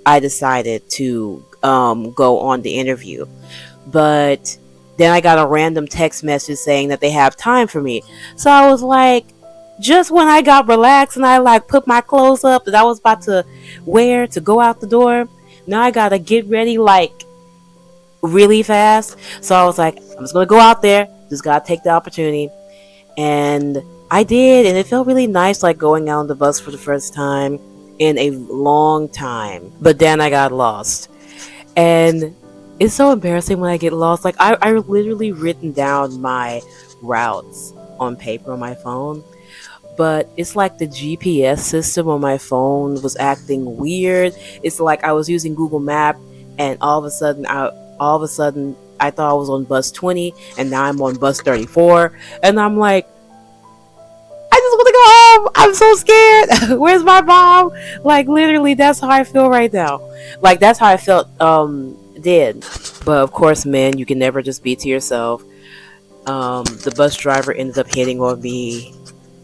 I decided to go on the interview. But then I got a random text message saying that they have time for me. So I was like, just when I got relaxed and I like put my clothes up that I was about to wear to go out the door, now I gotta get ready like really fast. So I was like, I'm just gonna go out there, just gotta take the opportunity. And I did, and it felt really nice like going out on the bus for the first time. in a long time. But then I got lost. And it's so embarrassing when I get lost. Like I literally written down my routes on paper on my phone, but it's like the GPS system on my phone was acting weird. It's like I was using Google Map, and all of a sudden I thought I was on bus 20, and now I'm on bus 34, and I'm like, I just want to go home. I'm so scared. Where's my mom? Like literally, that's how I feel right now. Like that's how I felt then. But of course, man, you can never just be to yourself. The bus driver ended up hitting on me,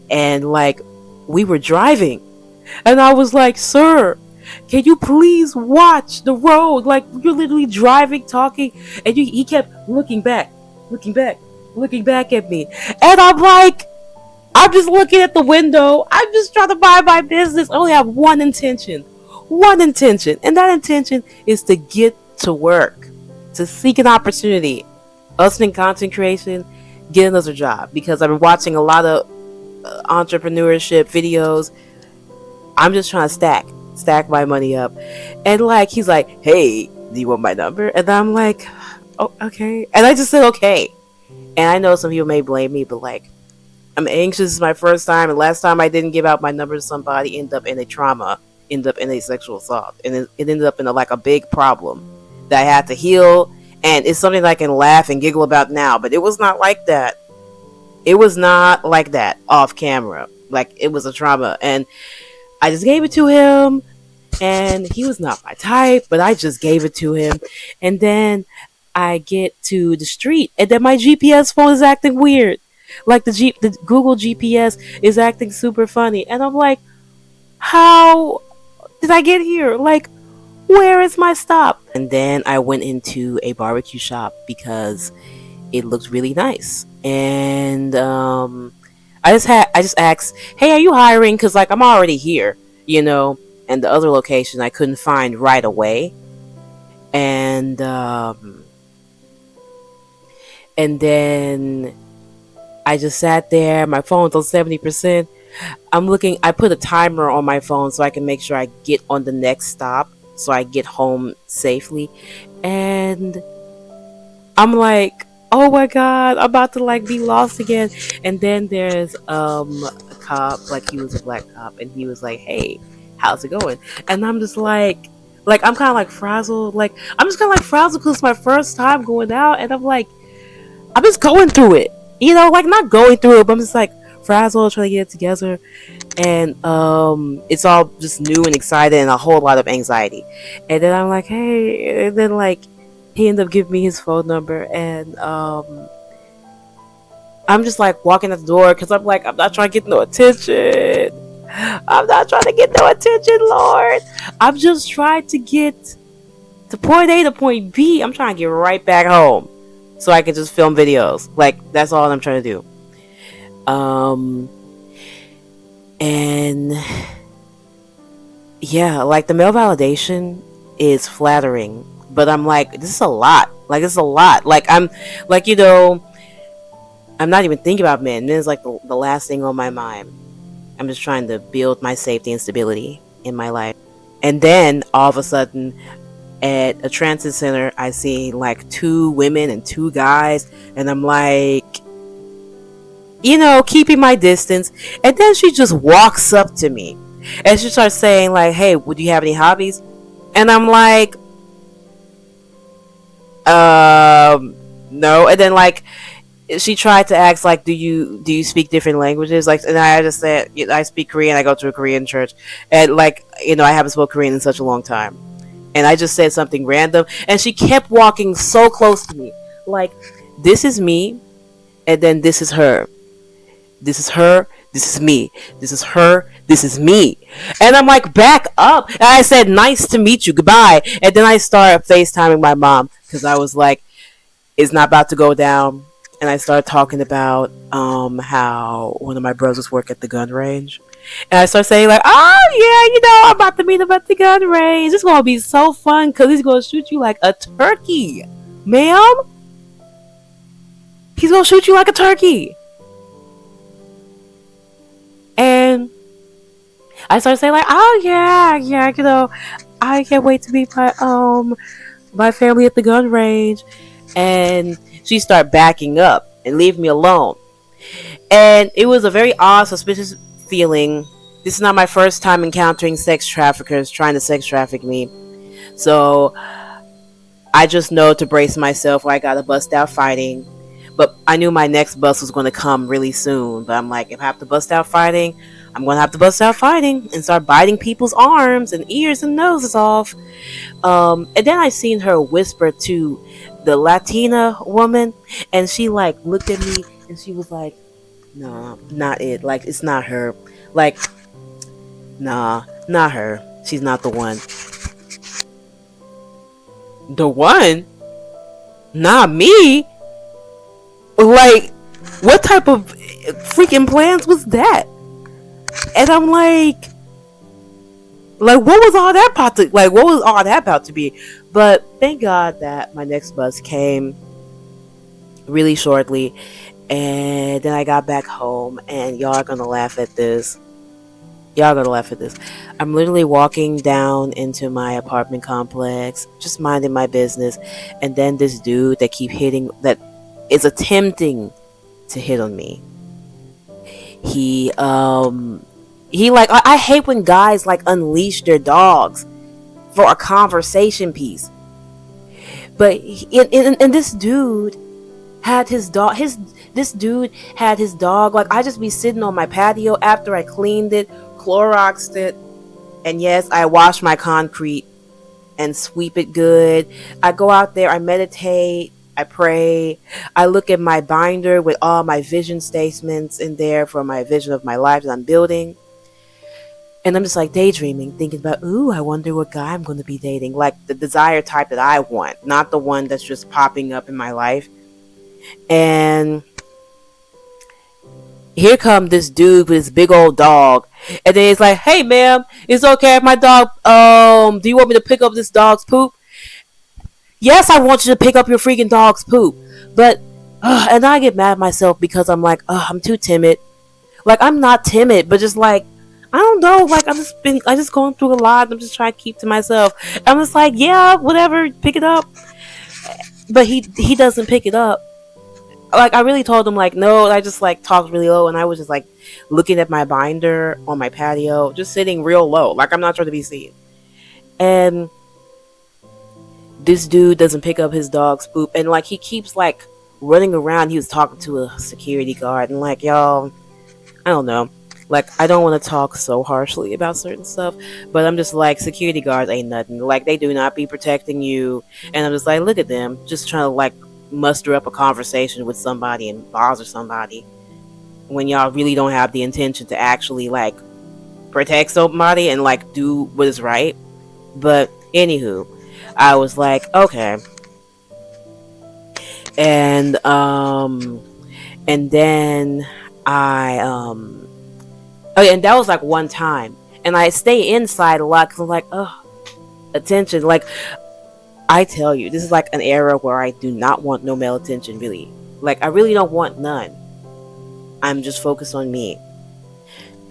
and like we were driving, and I was like, sir, can you please watch the road? Like you're literally driving, talking, and he kept looking back, looking back at me, and I'm like, I'm just looking at the window. I'm just trying to mind my business. I only have one intention, and that intention is to get to work, to seek an opportunity, hustling content creation, get another job, because I've been watching a lot of entrepreneurship videos. I'm just trying to stack my money up. And like he's like, hey, do you want my number? And I'm like, oh, okay. And I just said okay. And I know some people may blame me, but like, I'm anxious. It's my first time, and last time I didn't give out my number to somebody, ended up in a trauma, ended up in a sexual assault, and it ended up in like a big problem that I had to heal. And it's something that I can laugh and giggle about now, but it was not like that. It was not like that off camera. Like it was a trauma, and I just gave it to him, and he was not my type, but I just gave it to him. And then I get to the street, and then my GPS phone is acting weird. Like the Google GPS is acting super funny, and I'm like, how did I get here? Like, where is my stop? And then I went into a barbecue shop because it looked really nice, and I just asked, hey, are you hiring? Because like I'm already here, you know. And the other location I couldn't find right away, and then I just sat there. My phone's on 70%. I put a timer on my phone so I can make sure I get on the next stop, so I get home safely. And I'm like, oh my god, I'm about to like be lost again. And then there's a cop, like he was a black cop, and he was like, hey, how's it going? And I'm just like I'm kind of like frazzled. Like I'm just kind of like frazzled because it's my first time going out, and I'm like, I'm just going through it, you know, like not going through it, but I'm just like frazzled, trying to get it together. And it's all just new and excited and a whole lot of anxiety. And then I'm like, hey, and then like he ended up giving me his phone number, and I'm just like walking at the door because I'm like, I'm not trying to get no attention. I'm not trying to get no attention, Lord. I'm just trying to get to point A to point B. I'm trying to get right back home so I can just film videos. Like that's all I'm trying to do. And yeah, like the male validation is flattering, but I'm like, this is a lot. Like this is a lot. Like I'm like, you know, I'm not even thinking about men. Men is like the last thing on my mind. I'm just trying to build my safety and stability in my life. And then all of a sudden at a transit center, I see like 2 women and 2 guys, and I'm like, you know, keeping my distance. And then she just walks up to me and she starts saying like, hey, would you have any hobbies? And I'm like, no. And then like she tried to ask like, do you speak different languages? Like, and I just said, I speak Korean. I go to a Korean church, and like, you know, I haven't spoken Korean in such a long time. And I just said something random, and she kept walking so close to me, like, this is me, and then this is her. This is her. This is me. This is her. This is me. And I'm like, back up. And I said, nice to meet you. Goodbye. And then I started FaceTiming my mom because I was like, it's not about to go down. And I started talking about how one of my brothers work at the gun range. And I started saying like, oh yeah, you know, I'm about to meet him at the gun range. It's going to be so fun because he's going to shoot you like a turkey. Ma'am? He's going to shoot you like a turkey. And I started saying like, oh yeah, yeah, I can't wait to meet my family at the gun range. And she started backing up and leave me alone. And it was a very odd, suspicious feeling. This is not my first time encountering sex traffickers trying to sex traffic me. So I just know to brace myself or I gotta bust out fighting. But I knew my next bus was going to come really soon. But I'm like, if I have to bust out fighting, I'm going to have to bust out fighting and start biting people's arms and ears and noses off. And then I seen her whisper to the Latina woman, and she like looked at me and she was like, "Nah, not it. Like it's not her. Like, nah, not her. She's not the one. The one? Not me. Like, what type of freaking plans was that?" And I'm like, what was all that about to, like, what was all that about to be? But thank God that my next bus came really shortly, and then I got back home, and y'all are gonna laugh at this. Y'all gonna laugh at this. I'm literally walking down into my apartment complex, just minding my business, and then this dude that is attempting to hit on me. He he like I hate when guys like unleash their dogs for a conversation piece. But and this dude had his dog. This dude had his dog. Like I just be sitting on my patio after I cleaned it, Cloroxed it, and yes, I wash my concrete and sweep it good. I go out there, I meditate, I pray, I look at my binder with all my vision statements in there for my vision of my life that I'm building. And I'm just like daydreaming, thinking about, ooh, I wonder what guy I'm going to be dating. Like the desired type that I want, not the one that's just popping up in my life. And here come this dude with his big old dog. And then he's like, hey, ma'am, it's okay if my dog, do you want me to pick up this dog's poop? Yes, I want you to pick up your freaking dog's poop. But, and I get mad at myself because I'm like, I'm too timid. Like, I'm not timid, but just like, I don't know, like I just going through a lot. I'm just trying to keep to myself. I'm just like, yeah, whatever, pick it up. But he doesn't pick it up. Like I really told him like no. I just like talked really low, and I was just like looking at my binder on my patio, just sitting real low, like I'm not trying to be seen. And this dude doesn't pick up his dog's poop, and like he keeps like running around. He was talking to a security guard, and like y'all, I don't know. Like, I don't want to talk so harshly about certain stuff, but I'm just like, security guards ain't nothing. Like, they do not be protecting you. And I'm just like, look at them, just trying to like muster up a conversation with somebody and bother somebody when y'all really don't have the intention to actually like protect somebody and like do what is right. But anywho, I was like, okay. And then oh, and that was like one time. And I stay inside a lot because I'm like, attention. Like, I tell you, this is like an era where I do not want no male attention, really. Like, I really don't want none. I'm just focused on me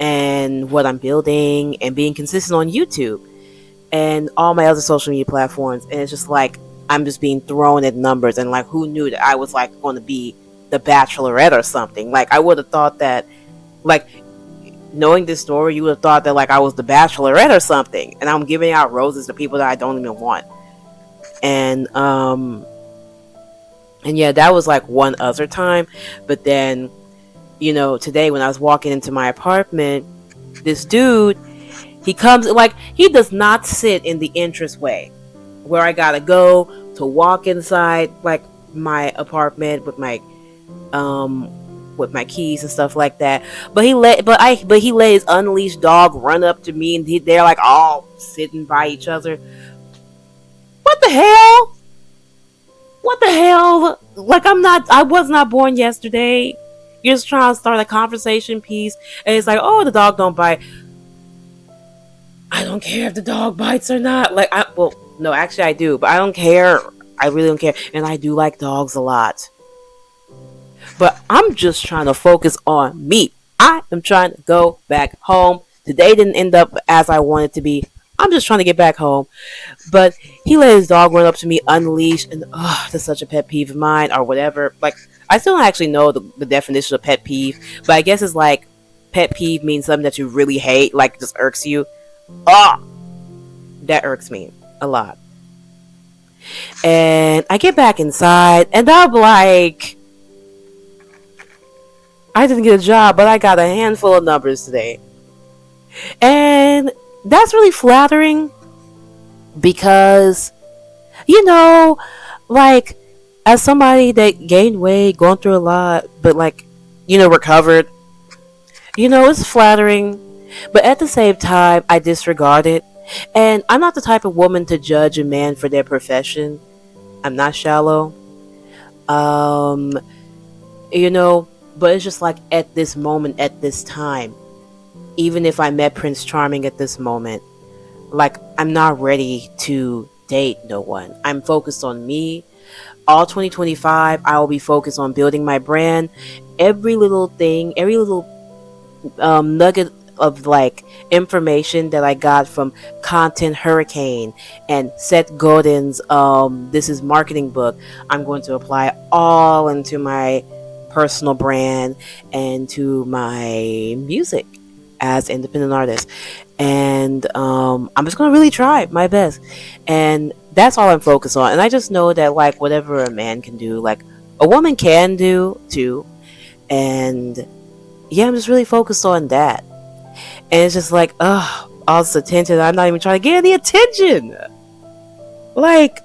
and what I'm building and being consistent on YouTube and all my other social media platforms. And it's just like, I'm just being thrown at numbers. And like, who knew that I was like going to be the Bachelorette or something? Like, I would have thought that, like, knowing this story, you would have thought that like I was the Bachelorette or something, and I'm giving out roses to people that I don't even want. And yeah, that was like one other time. But then, today when I was walking into my apartment, this dude, he comes like he does not sit in the entrance way where I gotta go to walk inside like my apartment with my keys and stuff like that. But he let his unleashed dog run up to me, and they're like all sitting by each other. What the hell? What the hell? Like I was not born yesterday. You're just trying to start a conversation piece, and it's like, oh, the dog don't bite. I don't care if the dog bites or not. Like, no, actually I do, but I don't care. I really don't care, and I do like dogs a lot. But I'm just trying to focus on me. I am trying to go back home The day didn't end up as I wanted to be. I'm just trying to get back home. But he let his dog run up to me unleashed, and that's such a pet peeve of mine, or whatever. Like, I still don't actually know the definition of pet peeve, but I guess it's like pet peeve means something that you really hate, like just irks you. Oh, that irks me a lot. And I get back inside, and I'm like, I didn't get a job, but I got a handful of numbers today. And that's really flattering because, you know, like, as somebody that gained weight, gone through a lot, but like, recovered, it's flattering. But at the same time, I disregard it. And I'm not the type of woman to judge a man for their profession. I'm not shallow. Um, you know, but it's just like at this moment, at this time, even if I met Prince Charming at this moment, like I'm not ready to date no one. I'm focused on me. All 2025, I will be focused on building my brand. Every little thing, every little nugget of like information that I got from Content Hurricane and Seth Godin's This Is Marketing book, I'm going to apply all into my personal brand and to my music as independent artist. And I'm just going to really try my best. And that's all I'm focused on. And I just know that like whatever a man can do, like a woman can do too. And yeah, I'm just really focused on that. And it's just like, all this attention. I'm not even trying to get any attention. Like,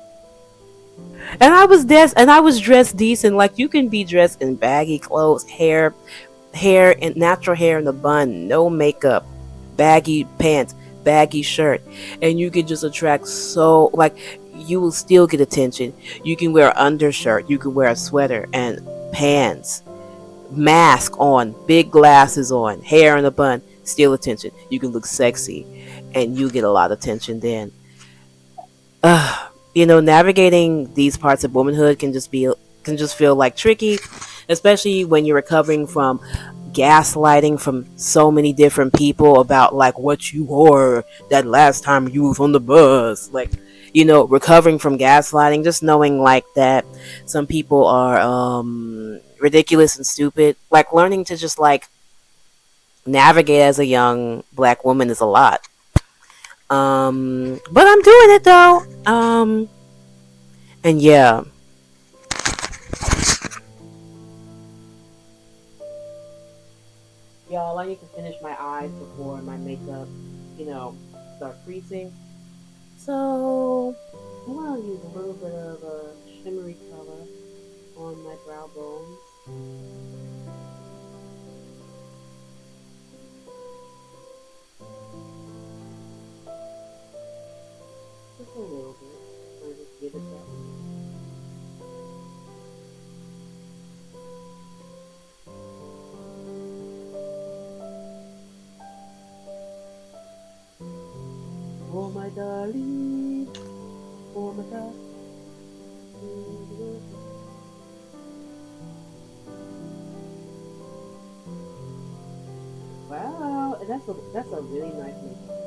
and I was dressed decent. Like, you can be dressed in baggy clothes, hair and natural hair in the bun, no makeup, baggy pants, baggy shirt, and you can just attract so like you will still get attention. You can wear an undershirt, you can wear a sweater and pants, mask on, big glasses on, hair in a bun, still attention. You can look sexy, and you get a lot of attention then. Navigating these parts of womanhood can just feel like tricky, especially when you're recovering from gaslighting from so many different people about like what you wore that last time you was on the bus. Like, recovering from gaslighting, just knowing like that some people are ridiculous and stupid. Like, learning to just like navigate as a young black woman is a lot. But I'm doing it though. And yeah, y'all, I need to finish my eyes before my makeup, you know, start creasing. So I'm gonna use a little bit of a shimmery color on my brow bones. Just a little bit. I'm just give it that. Oh my darling, oh my god. Wow, that's a really nice makeup.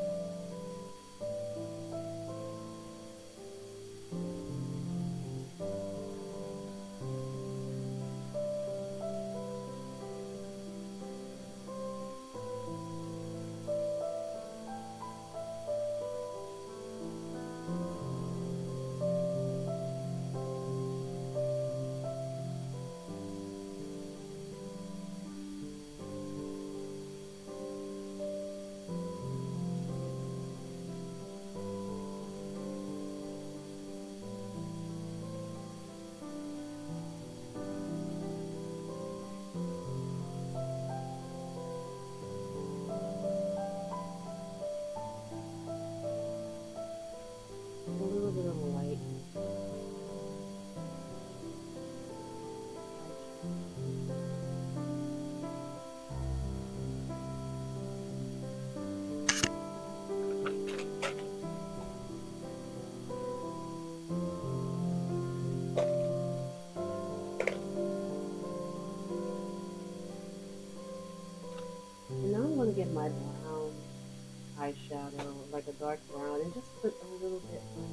dark brown and just put a little bit on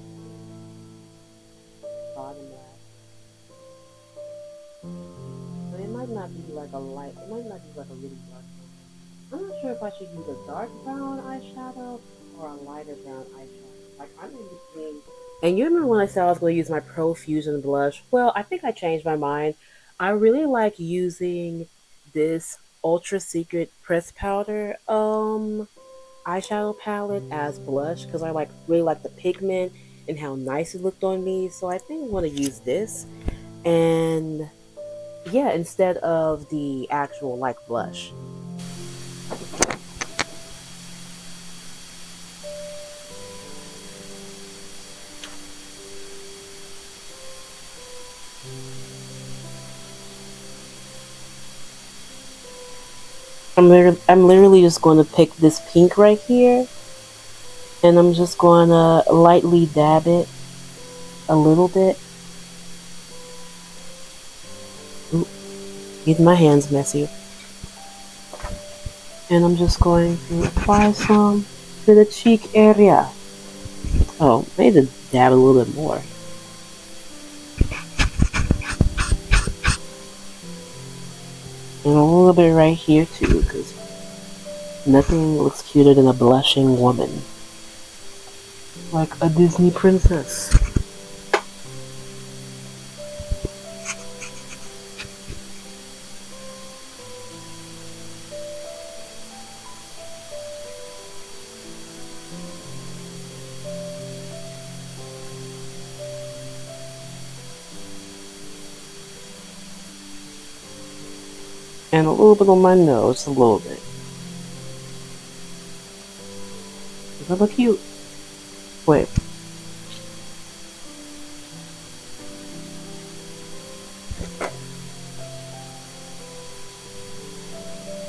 the bottom lash. So it might not be like a light, it might not be like a really dark brown. I'm not sure if I should use a dark brown eyeshadow or a lighter brown eyeshadow. Like I'm in between. And you remember when I said I was going to use my Profusion blush? Well, I think I changed my mind. I really like using this Ultra Secret Press Powder eyeshadow palette as blush because I really like the pigment and how nice it looked on me. So I think I'm going to use this. And yeah, instead of the actual like blush. I'm literally just going to pick this pink right here, and I'm just going to lightly dab it a little bit. Oop, getting my hands messy. And I'm just going to apply some to the cheek area. Oh, I need to dab a little bit more. And a little bit right here too, because nothing looks cuter than a blushing woman. Like a Disney princess. And a little bit on my nose, a little bit. Does that look cute? Wait.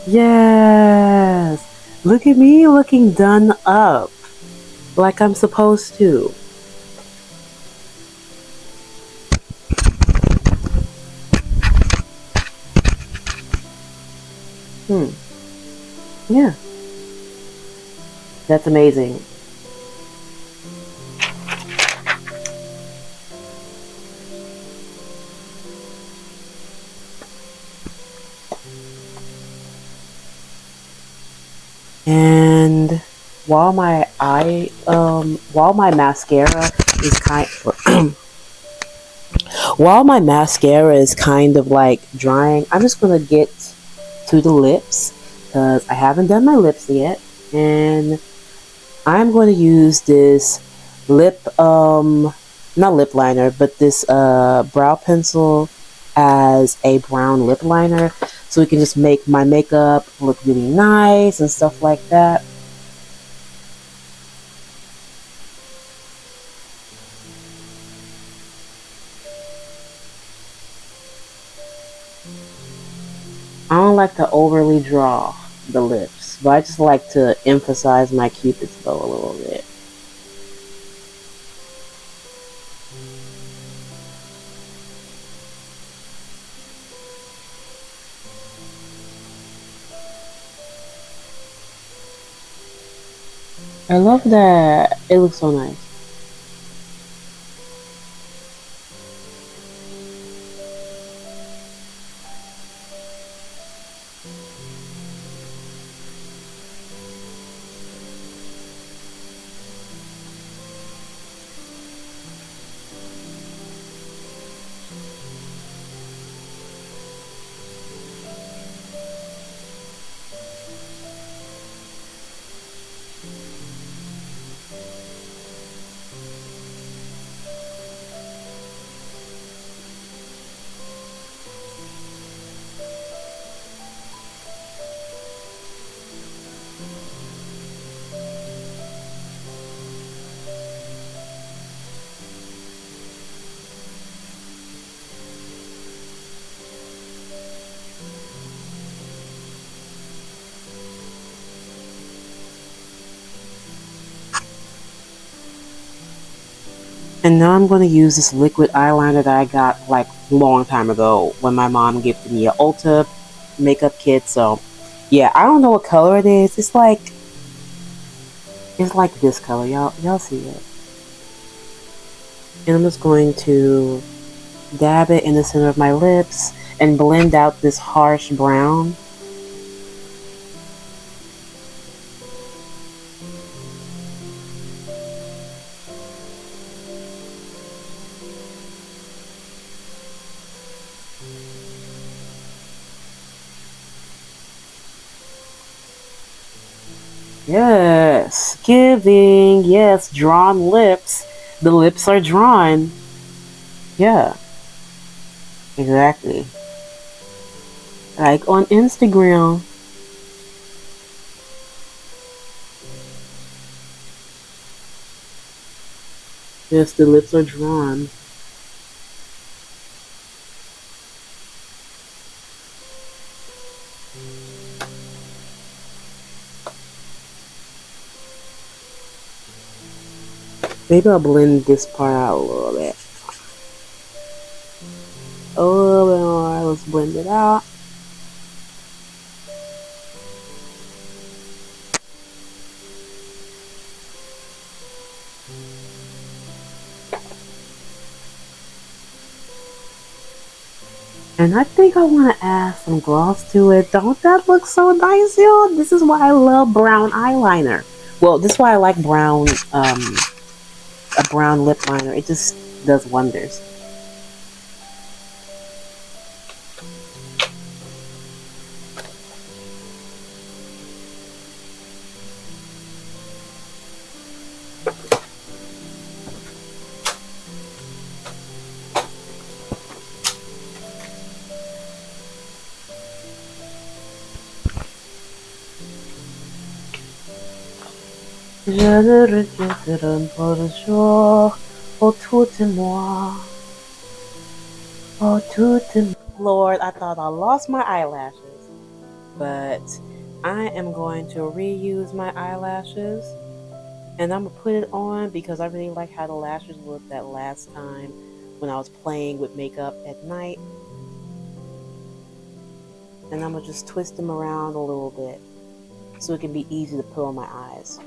Yes! Look at me looking done up. Like I'm supposed to. Yeah. That's amazing. And while my mascara is while my mascara is kind of like drying, I'm just gonna get to the lips because I haven't done my lips yet, and I'm going to use this not lip liner, but this brow pencil as a brown lip liner, so it can just make my makeup look really nice and stuff like that. I don't like to overly draw the lips, but I just like to emphasize my cupid's bow a little bit. I love that. It looks so nice. And now I'm going to use this liquid eyeliner that I got like a long time ago when my mom gifted me an Ulta makeup kit. So yeah, I don't know what color it is. It's like It's like this color. Y'all see it. And I'm just going to dab it in the center of my lips and blend out this harsh brown. Yes, giving. Yes, drawn lips. The lips are drawn. Yeah, exactly. Like on Instagram. Yes, the lips are drawn. Maybe I'll blend this part out a little bit. A little bit more. Let's blend it out. And I think I want to add some gloss to it. Don't that look so nice, y'all? This is why I love brown eyeliner. Well, this is why I like brown, a brown lip liner. It just does wonders. Je ne regretterai pas le jour où tout est moi. Oh, tout est... Lord, I thought I lost my eyelashes. But I am going to reuse my eyelashes. And I'm going to put it on because I really like how the lashes looked that last time when I was playing with makeup at night. And I'm going to just twist them around a little bit so it can be easy to put on my eyes.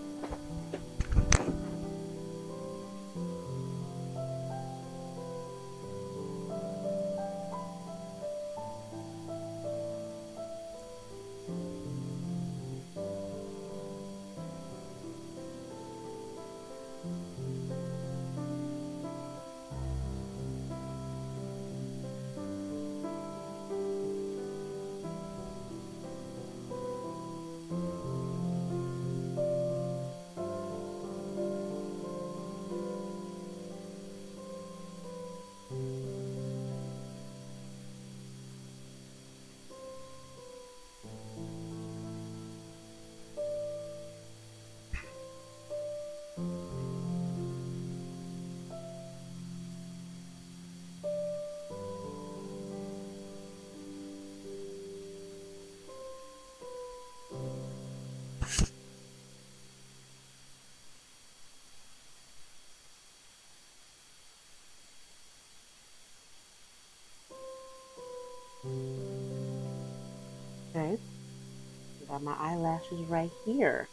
Okay, got my eyelashes right here.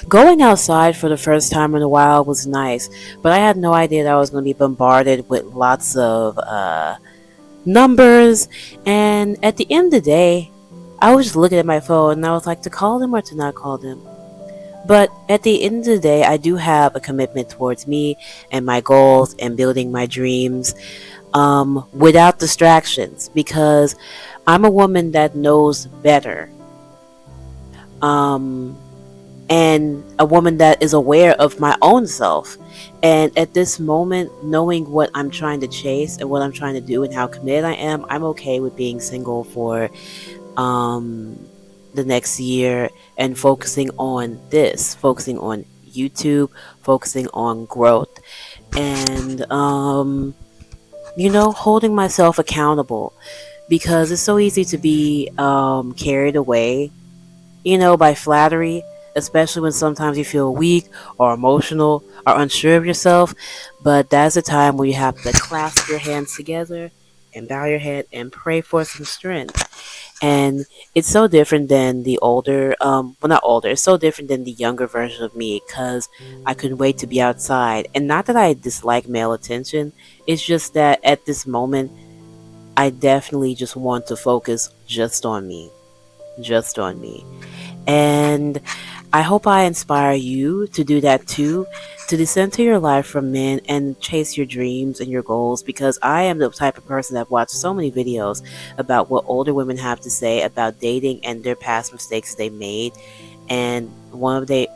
Going outside for the first time in a while was nice, but I had no idea that I was going to be bombarded with lots of numbers. And at the end of the day, I was just looking at my phone and I was like, to call them or to not call them. But at the end of the day, I do have a commitment towards me and my goals and building my dreams, without distractions, because I'm a woman that knows better. Um, and a woman that is aware of my own self. And at this moment, knowing what I'm trying to chase and what I'm trying to do and how committed I am, I'm okay with being single for um, the next year and focusing on YouTube, focusing on growth, and holding myself accountable, because it's so easy to be carried away, by flattery, especially when sometimes you feel weak or emotional or unsure of yourself. But that's a time where you have to clasp your hands together and bow your head and pray for some strength. And it's so different than the older, well, not older, it's so different than the younger version of me, because I couldn't wait to be outside. And not that I dislike male attention, it's just that at this moment, I definitely just want to focus just on me. Just on me. And I hope I inspire you to do that too, to decenter your life from men and chase your dreams and your goals, because I am the type of person that watched so many videos about what older women have to say about dating and their past mistakes they made. And one of the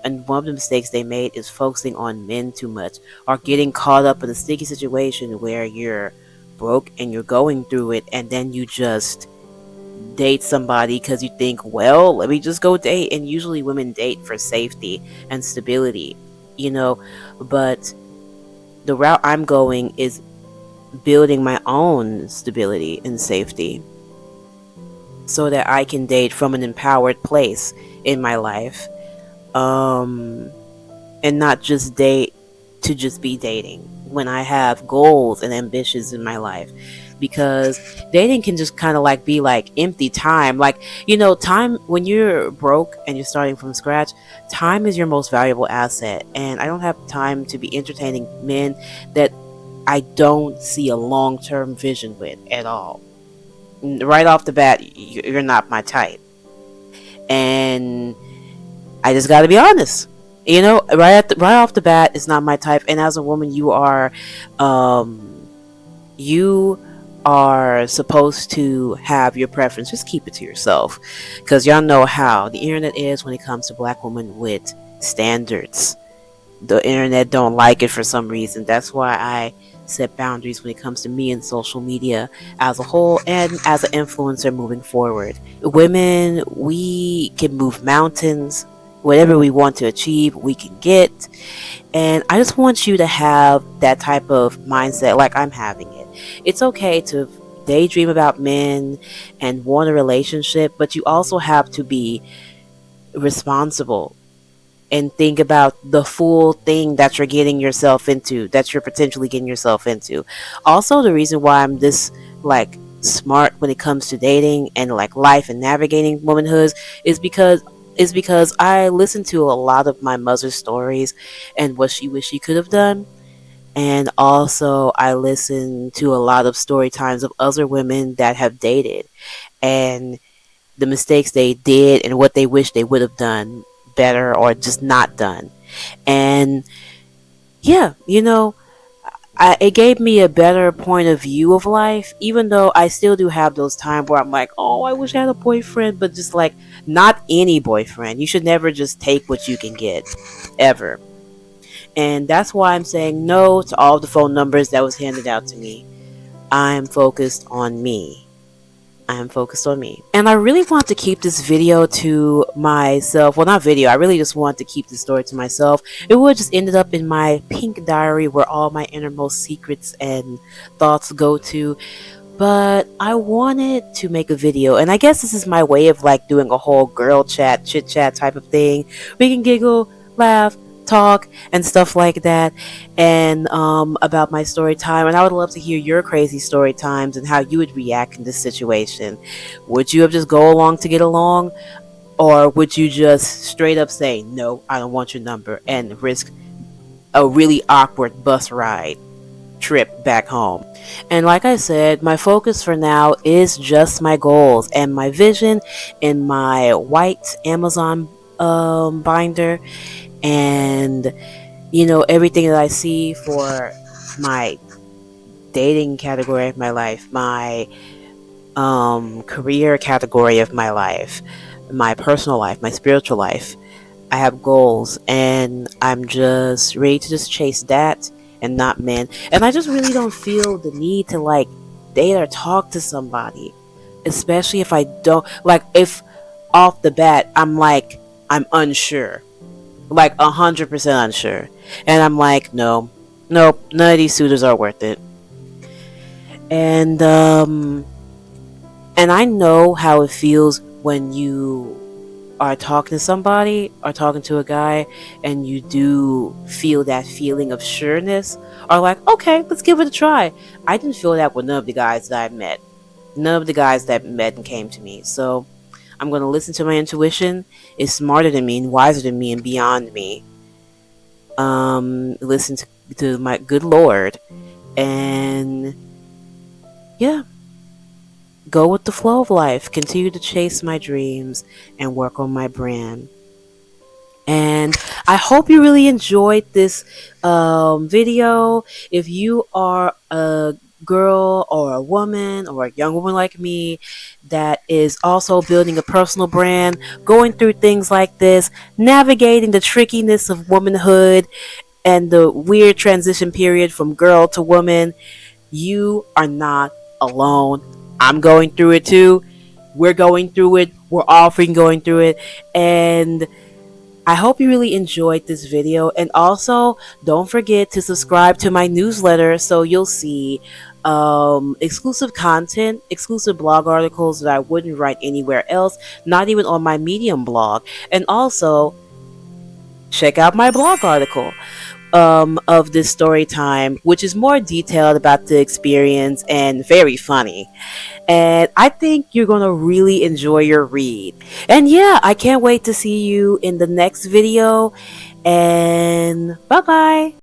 mistakes they made is focusing on men too much, or getting caught up in a sticky situation where you're broke and you're going through it, and then you just date somebody because you think, well, let me just go date. And usually women date for safety and stability, you know. But the route I'm going is building my own stability and safety so that I can date from an empowered place in my life. Um, and not just date to just be dating when I have goals and ambitions in my life. Because dating can just kind of like be like empty time. Like, time when you're broke and you're starting from scratch, time is your most valuable asset. And I don't have time to be entertaining men that I don't see a long term vision with at all. Right off the bat, you're not my type. And I just got to be honest. Right off the bat, it's not my type. And as a woman, you are supposed to have your preference. Just keep it to yourself, because y'all know how the internet is when it comes to black women with standards. The internet don't like it for some reason. That's why I set boundaries when it comes to me and social media as a whole, and as an influencer moving forward. Women, we can move mountains. Whatever we want to achieve, we can get. And I just want you to have that type of mindset like I'm having it. It's okay to daydream about men and want a relationship, but you also have to be responsible and think about the full thing that you're getting yourself into, that you're potentially getting yourself into. Also, the reason why I'm this like smart when it comes to dating and like life and navigating womanhood is because I listened to a lot of my mother's stories and what she wished she could have done. And also, I listened to a lot of story times of other women that have dated and the mistakes they did and what they wish they would have done better or just not done. And yeah, it gave me a better point of view of life, even though I still do have those times where I'm like, oh, I wish I had a boyfriend, but just like, not any boyfriend. You should never just take what you can get, ever. And that's why I'm saying no to all the phone numbers that was handed out to me. I'm focused on me. I'm focused on me. And I really want to keep this video to myself. Well, not video. I really just want to keep the story to myself. It would just ended up in my pink diary where all my innermost secrets and thoughts go to. But I wanted to make a video, and I guess this is my way of like doing a whole girl chat, chit chat type of thing. We can giggle, laugh, talk, and stuff like that, and about my story time. And I would love to hear your crazy story times and how you would react in this situation. Would you have just go along to get along, Or would you just straight up say, no, I don't want your number, and risk a really awkward bus ride trip back home? And like I said, my focus for now is just my goals and my vision in my white Amazon binder, and everything that I see for my dating category of my life, my career category of my life, my personal life, my spiritual life. I have goals, and I'm just ready to just chase that and not men. And I just really don't feel the need to like date or talk to somebody, especially if I don't like, if off the bat I'm unsure, like 100% unsure, and I'm like, no, nope, none of these suitors are worth it. And I know how it feels when you are talking to somebody or talking to a guy, and you do feel that feeling of sureness, or like, okay, let's give it a try. I didn't feel that with none of the guys that I met. None of the guys that met and came to me. So I'm going to listen to my intuition. It's smarter than me and wiser than me and beyond me. Listen to my good Lord. And yeah, go with the flow of life, continue to chase my dreams, and work on my brand. And I hope you really enjoyed this video. If you are a girl or a woman or a young woman like me that is also building a personal brand, going through things like this, navigating the trickiness of womanhood and the weird transition period from girl to woman, you are not alone. I'm going through it too. We're going through it. We're all freaking going through it. And I hope you really enjoyed this video. And also, don't forget to subscribe to my newsletter so you'll see exclusive content, exclusive blog articles that I wouldn't write anywhere else, not even on my Medium blog. And also, check out my blog article of this story time, which is more detailed about the experience and very funny. And I think you're going to really enjoy your read. And yeah, I can't wait to see you in the next video. And bye bye.